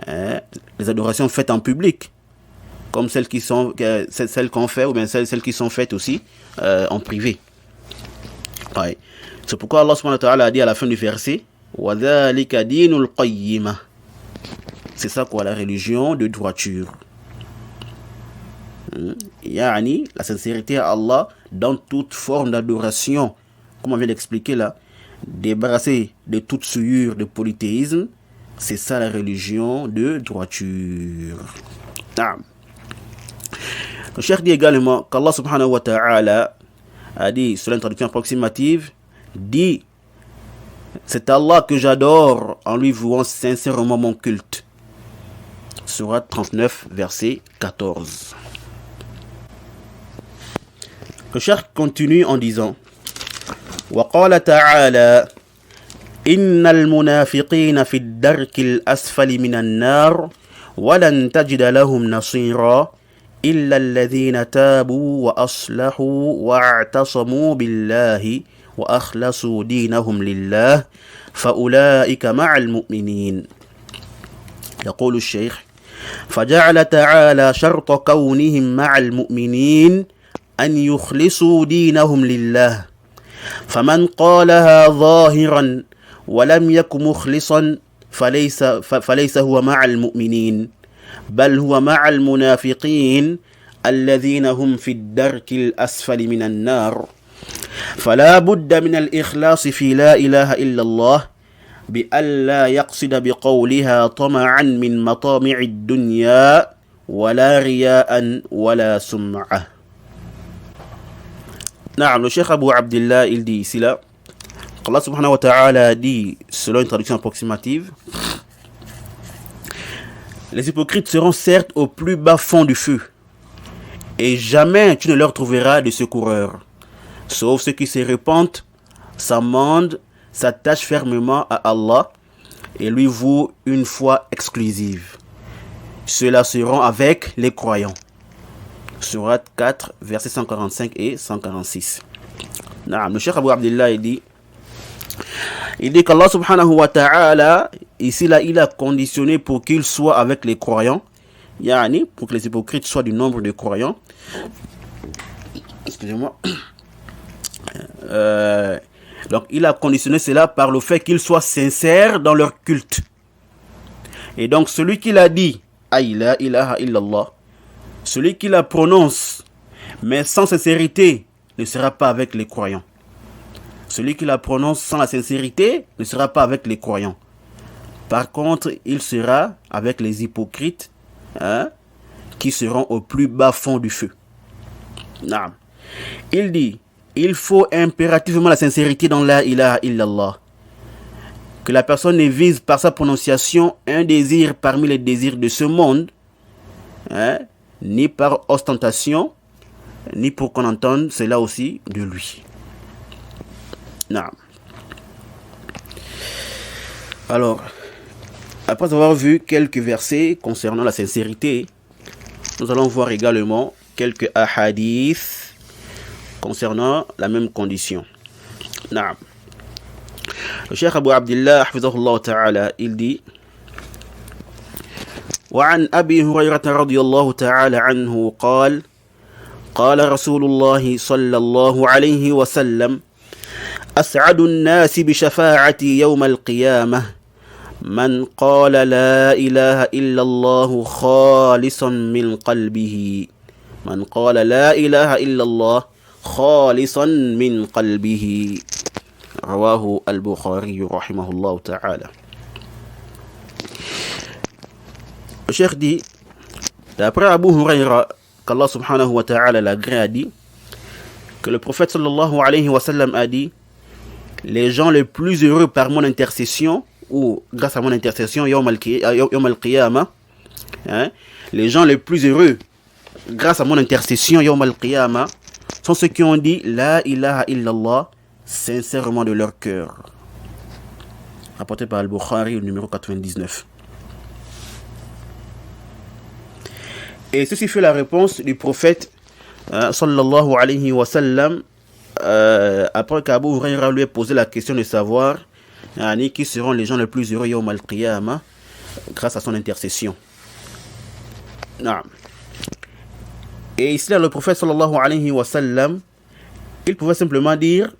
Les adorations faites en public, comme celles qu'on fait, ou bien celles qui sont faites aussi en privé. Ouais. C'est pourquoi Allah subhanahu wa ta'ala a dit à la fin du verset وَذَلِكَ دِينُ الْقَيِّمَةِ. C'est ça quoi, la religion de droiture. Yani, la sincérité à Allah dans toute forme d'adoration, comme on vient d'expliquer là, débarrassé de toute souillure de polythéisme, c'est ça la religion de droiture. Le cheikh dit également qu'Allah subhanahu wa ta'ala a dit, sur une traduction approximative, dit, c'est Allah que j'adore en lui vouant sincèrement mon culte. Sourate 39, verset 14. Le cheikh continue en disant وقال تعالى إن المنافقين في الدرك الأسفل من النار ولن تجد لهم نصيرا إلا الذين تابوا وأصلحوا واعتصموا بالله وأخلصوا دينهم لله فأولئك مع المؤمنين. يقول الشيخ فجعل تعالى شرط كونهم مع المؤمنين أن يخلصوا دينهم لله فمن قالها ظاهرا ولم يكن مخلصا فليس هو مع المؤمنين بل هو مع المنافقين الذين هم في الدرك الأسفل من النار فلا بد من الإخلاص في لا إله إلا الله بألا يقصد بقولها طمعا من مطامع الدنيا ولا رياء ولا سمعة. نعم, le Cheikh Abu Abdillah, il dit ici là, Allah subhanahu wa ta'ala dit, selon une traduction approximative, les hypocrites seront certes au plus bas fond du feu, et jamais tu ne leur trouveras de secoureurs, sauf ceux qui se repentent, s'amendent, s'attachent fermement à Allah, et lui vouent une foi exclusive. Ceux-là seront avec les croyants. Surat 4, versets 145 et 146. Le Cheikh Abu Abdillah il dit qu'Allah subhanahu wa ta'ala, ici là, il a conditionné pour qu'il soit avec les croyants, yani pour que les hypocrites soient du nombre de croyants. Excusez-moi. Donc il a conditionné cela par le fait qu'ils soient sincères dans leur culte. Et donc celui qui l'a dit, la ilaha illallah, celui qui la prononce, mais sans sincérité, ne sera pas avec les croyants. Celui qui la prononce sans la sincérité ne sera pas avec les croyants. Par contre, il sera avec les hypocrites, qui seront au plus bas fond du feu. Il dit, il faut impérativement la sincérité dans la ilaha illallah. Que la personne ne vise par sa prononciation un désir parmi les désirs de ce monde, ni par ostentation, ni pour qu'on entende cela aussi de lui. Alors, après avoir vu quelques versets concernant la sincérité, nous allons voir également quelques ahadiths concernant la même condition. Le Cheikh Abu Abdillah, hafizahullah ta'ala, il dit وعن أبي هريرة رضي الله تعالى عنه قال قال رسول الله صلى الله عليه وسلم أسعد الناس بشفاعتي يوم القيامة من قال لا إله إلا الله خالصا من قلبه من قال لا إله إلا الله خالصا من قلبه رواه البخاري رحمه الله تعالى. Le Cheikh dit, d'après Abu Huraira, qu'Allah subhanahu wa ta'ala l'agrée, a dit que le prophète sallallahu alayhi wa sallam a dit, les gens les plus heureux par mon intercession, ou grâce à mon intercession, yawm al-qiyamah, les gens les plus heureux grâce à mon intercession, yawm al-qiyamah, sont ceux qui ont dit la ilaha illallah sincèrement de leur cœur. Rapporté par Al-Bukhari, le numéro 99. Et ceci fait la réponse du prophète sallallahu alayhi wa sallam après qu'Abu Huraira lui ait posé la question de savoir qui seront les gens les plus heureux yawm al-qiyamah grâce à son intercession. Et ici là, le prophète sallallahu alayhi wa sallam, il pouvait simplement dire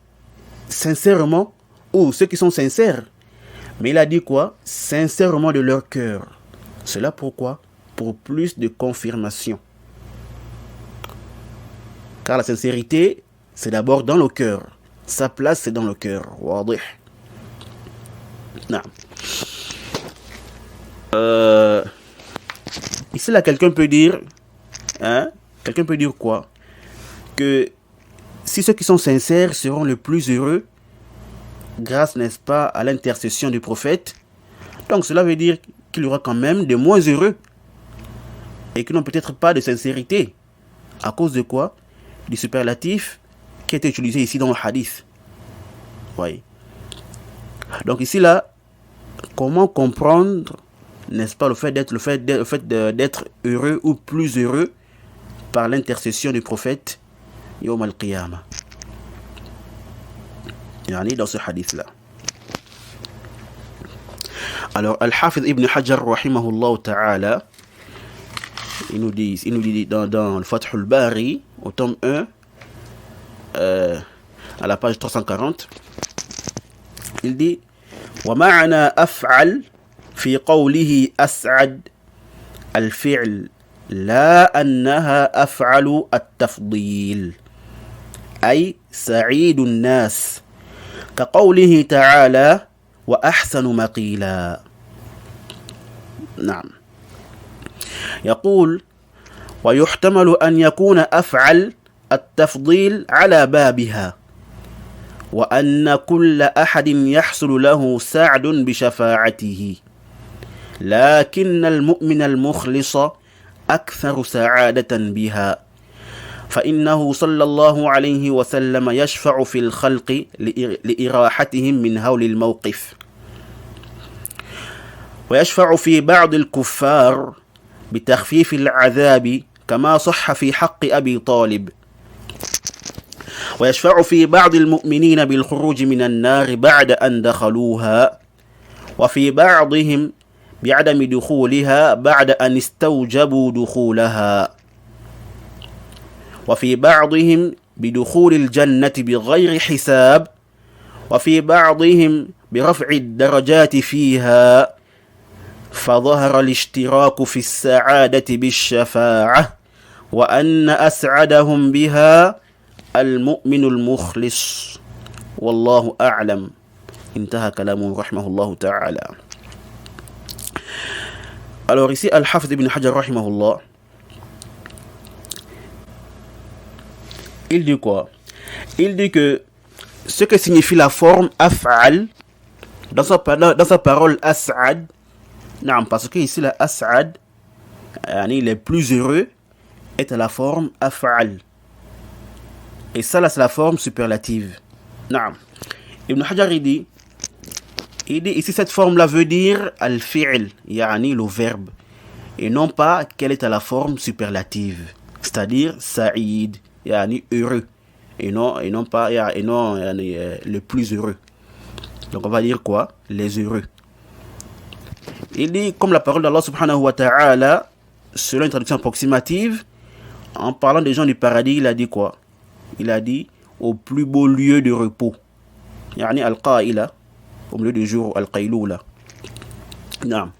sincèrement, ou ceux qui sont sincères, mais il a dit quoi? Sincèrement de leur cœur. Cela pourquoi? Pour plus de confirmation. Car la sincérité, c'est d'abord dans le cœur. Sa place, c'est dans le cœur. Wadih. Ici, là, quelqu'un peut dire quoi? Que si ceux qui sont sincères seront les plus heureux, grâce, n'est-ce pas, à l'intercession du prophète, donc cela veut dire qu'il y aura quand même des moins heureux et qui n'ont peut-être pas de sincérité. À cause de quoi? Du superlatif qui a été utilisé ici dans le hadith. Oui. Donc ici là, comment comprendre, n'est-ce pas, le fait d'être heureux ou plus heureux par l'intercession du prophète yawm al-qiyamah, dans ce hadith là. Alors Al-Hafiz Ibn Hajar rahimahullah ta'ala, Il nous dit dans le Fath al-Bari, au tome 1, à la page 340, il dit ومعنى أفعل في قوله أسعد الفعل لا أنها أفعل التفضيل أي سعيد الناس كقوله تعالى وأحسن مقيلا. نعم. يقول ويحتمل أن يكون أفعل التفضيل على بابها وأن كل أحد يحصل له سعد بشفاعته لكن المؤمن المخلص أكثر سعادة بها فإنه صلى الله عليه وسلم يشفع في الخلق لإراحتهم من هول الموقف ويشفع في بعض الكفار بتخفيف العذاب كما صح في حق أبي طالب ويشفع في بعض المؤمنين بالخروج من النار بعد أن دخلوها وفي بعضهم بعدم دخولها بعد أن استوجبوا دخولها وفي بعضهم بدخول الجنة بغير حساب وفي بعضهم برفع الدرجات فيها فظهر الاشتراك في السعادة بالشفاعة وأن أسعدهم بها المؤمن المخلص والله أعلم. انتهى كلامه رحمه الله تعالى. Alors ici, Al-Hafid ibn Hajar rahimahullah, il dit quoi? Il dit que ce que signifie la forme af'al dans sa parole as'ad, non, parce que ici la as'ad, les plus heureux, est à la forme af'al. Et ça là c'est la forme superlative. Non. Ibn Hajar il dit ici cette forme là veut dire al-fi'l, le verbe, et non pas qu'elle est à la forme superlative, c'est-à-dire sa'id, heureux, et non pas le plus heureux. Donc on va dire quoi? Les heureux. Il dit comme la parole d'Allah subhanahu wa ta'ala, selon une traduction approximative, en parlant des gens du paradis, il a dit quoi? Il a dit au plus beau lieu de repos. Al-Qaïla, au milieu du jour, Al-Qaïloula. Non.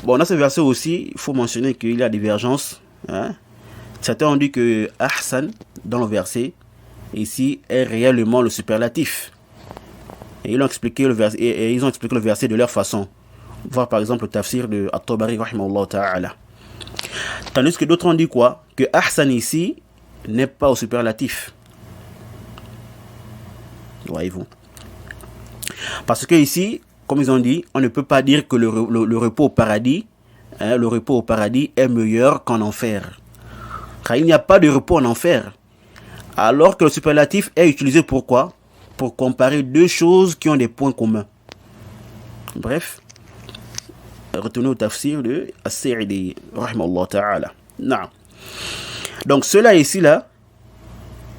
Bon, dans ce verset aussi, il faut mentionner qu'il y a des divergences. Certains ont dit que Ahsan, dans le verset, ici, est réellement le superlatif. Et ils ont expliqué le verset de leur façon. Voir par exemple le tafsir de At-Tabari rahimahullah ta'ala. Tandis que d'autres ont dit quoi? Que Ahsan ici n'est pas au superlatif. Voyez-vous? Parce que ici, comme ils ont dit, on ne peut pas dire que le repos au paradis, le repos au paradis est meilleur qu'en enfer. Car il n'y a pas de repos en enfer. Alors que le superlatif est utilisé pour quoi? Pour comparer deux choses qui ont des points communs. Bref, retournez au tafsir de As-Sa'idi, rahimahullah ta'ala. Non. Donc ceux-là ici, là,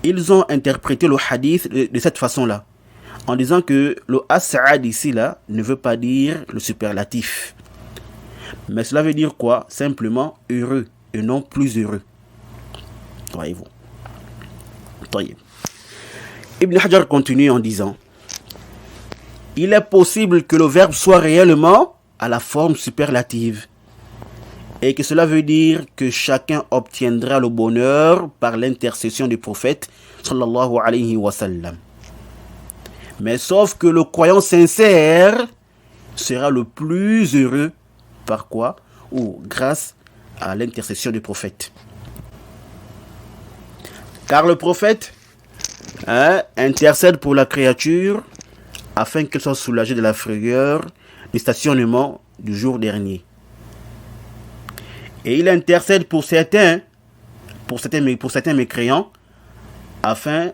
ils ont interprété le hadith de cette façon-là, en disant que le as'ad ici, là, ne veut pas dire le superlatif. Mais cela veut dire quoi? Simplement heureux, et non plus heureux. Voyez-vous. Ibn Hajar continue en disant: il est possible que le verbe soit réellement à la forme superlative, et que cela veut dire que chacun obtiendra le bonheur par l'intercession du prophète sallallahu alayhi wa sallam. Mais sauf que le croyant sincère sera le plus heureux par quoi? Ou grâce à l'intercession du prophète. Car le prophète intercède pour la créature afin qu'elle soit soulagée de la frayeur du stationnement du jour dernier. Et il intercède pour certains mécréants afin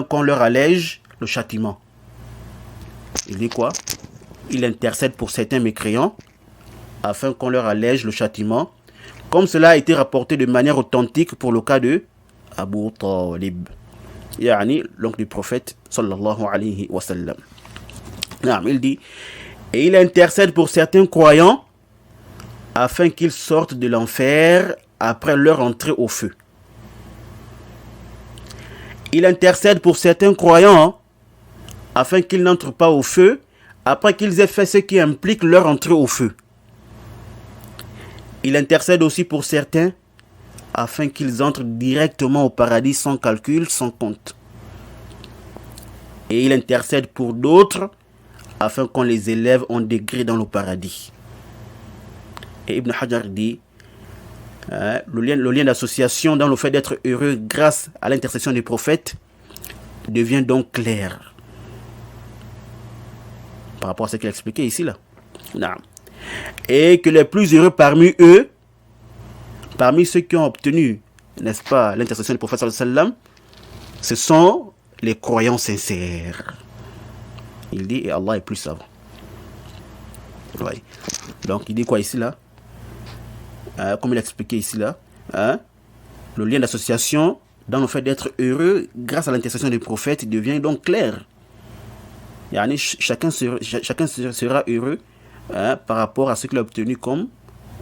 qu'on leur allège le châtiment. Il dit quoi? Il intercède pour certains mécréants afin qu'on leur allège le châtiment, comme cela a été rapporté de manière authentique pour le cas de Abu Talib, l'oncle du prophète sallallahu alayhi wa sallam. Il dit, et il intercède pour certains croyants afin qu'ils sortent de l'enfer après leur entrée au feu. Il intercède pour certains croyants afin qu'ils n'entrent pas au feu après qu'ils aient fait ce qui implique leur entrée au feu. Il intercède aussi pour certains afin qu'ils entrent directement au paradis sans calcul, sans compte. Et il intercède pour d'autres afin qu'on les élève en degré dans le paradis. Et Ibn Hajar dit le lien d'association dans le fait d'être heureux grâce à l'intercession des prophètes devient donc clair par rapport à ce qu'il a expliqué ici là. Et que les plus heureux parmi eux, parmi ceux qui ont obtenu, n'est-ce pas, l'intercession du prophète sallallahu alayhi wa sallam, ce sont les croyants sincères. Il dit, et Allah est plus savant. Ouais. Donc il dit quoi ici là, comme il a expliqué ici là, le lien d'association dans le fait d'être heureux grâce à l'intercession des prophètes devient donc clair. Yani, chacun sera heureux par rapport à ce qu'il a obtenu comme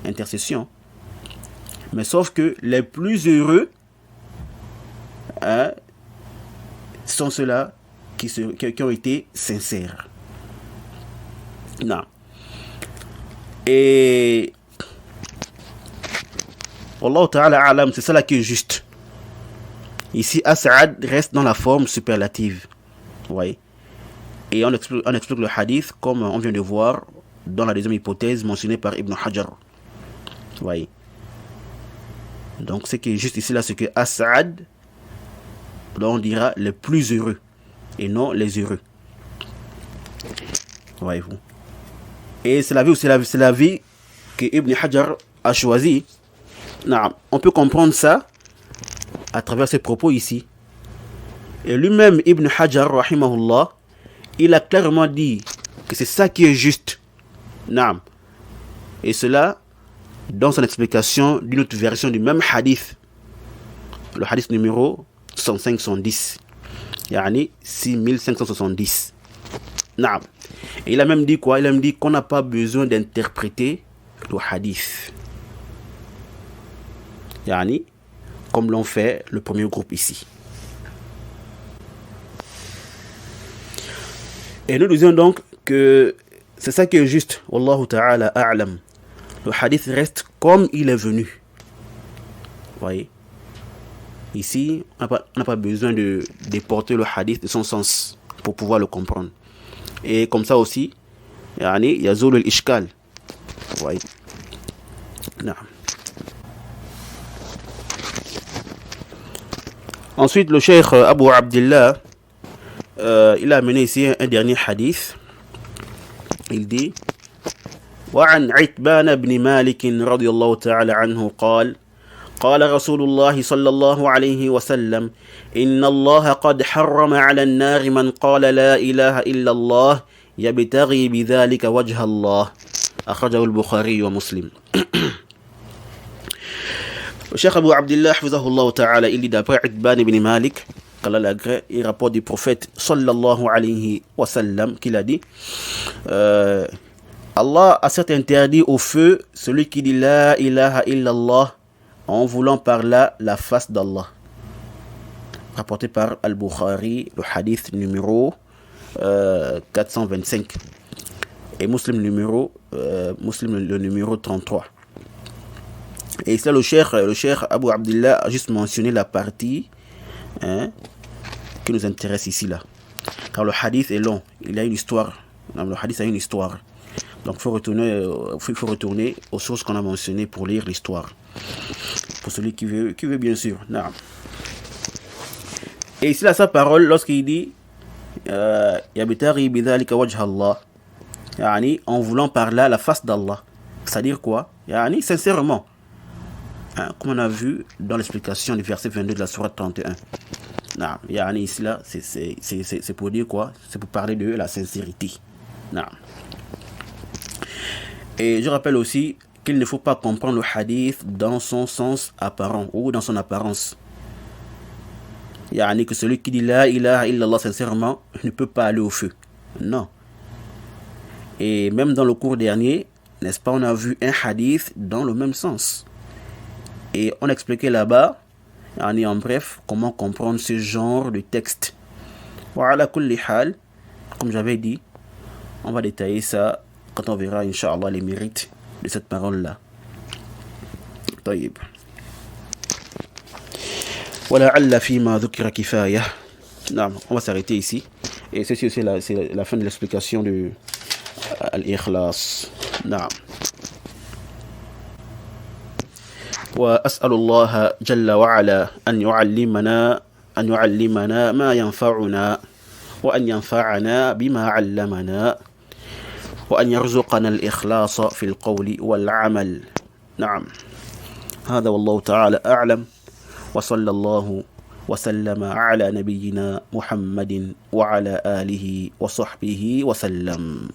intercession. Mais sauf que les plus heureux sont ceux-là qui ont été sincères. Non. Et Wallahu ta'ala alam, c'est ça là qui est juste. Ici, As'ad reste dans la forme superlative. Vous voyez. Et on explique le hadith comme on vient de voir dans la deuxième hypothèse mentionnée par Ibn Hajar. Vous voyez. Donc ce qui est juste ici là, c'est que As'ad, on dira les plus heureux et non les heureux. Voyez-vous. Et c'est la vie que Ibn Hajar a choisi. On peut comprendre ça à travers ses propos ici. Et lui-même, Ibn Hajar, rahimahullah, il a clairement dit que c'est ça qui est juste. Et cela dans son explication d'une autre version du même hadith. Le hadith numéro 6510. Yani 6570. Et il a même dit quoi? Il a même dit qu'on n'a pas besoin d'interpréter le hadith. Yani, comme l'ont fait le premier groupe ici. Et nous disons donc que c'est ça qui est juste. Wallahu ta'ala a'lam. Le hadith reste comme il est venu. Vous voyez? Ici, on n'a pas besoin de déporter le hadith de son sens pour pouvoir le comprendre. Et comme ça aussi, yani, yazul al-ishkal. Vous voyez? Ensuite, le cheikh Abu Abdillah, il a amené ici un dernier hadith. Il dit وعن عتبان بن مالك رضي الله تعالى عنه قال قال رسول الله صلى الله عليه وسلم إن الله قد حرم على النار من قال لا إله إلا الله يبتغي بذلك وجه الله أخرجه البخاري ومسلم. Le cheikh Abu Abdillah hafizahullah ta'ala, il dit d'après Itban ibn Malik, qu'Allah l'agrée, il rapporte du prophète sallallahu alayhi wa sallam qu'il a dit Allah a certes interdit au feu celui qui dit la ilaha illallah en voulant par là la face d'Allah. Rapporté par Al-Bukhari, le hadith numéro 425 et Muslim le numéro 33. Et ça, le cheikh Abu Abdillah a juste mentionné la partie qui nous intéresse ici là. Car le hadith est long, il a une histoire. Le hadith a une histoire. Donc il faut retourner aux sources qu'on a mentionnées pour lire l'histoire. Pour celui qui veut bien sûr. Et ici là sa parole lorsqu'il dit Yabtaghi bidhalika wajha Allah, yani en voulant par là la face d'Allah. C'est-à-dire quoi? Yani sincèrement. Comme on a vu dans l'explication du verset 22 de la sourate 31. Yani ici là, c'est pour dire quoi? C'est pour parler de la sincérité. Et je rappelle aussi qu'il ne faut pas comprendre le hadith dans son sens apparent ou dans son apparence. Yani que celui qui dit la ilaha illallah sincèrement ne peut pas aller au feu. Non. Et même dans le cours dernier, n'est-ce pas, on a vu un hadith dans le même sens. Et on expliquait là-bas, en bref, comment comprendre ce genre de texte. Voilà, kulli hal, comme j'avais dit, on va détailler ça quand on verra, Inch'Allah, les mérites de cette parole-là. طيب. ولعل فيما ذكر كفاية. Non, on va s'arrêter ici. Et ceci aussi, c'est la fin de l'explication de Al-Ikhlas. نعم. وأسأل الله جل وعلا أن يعلمنا ما ينفعنا وأن ينفعنا بما علمنا وأن يرزقنا الإخلاص في القول والعمل. نعم. هذا والله تعالى أعلم وصلى الله وسلم على نبينا محمد وعلى آله وصحبه وسلم.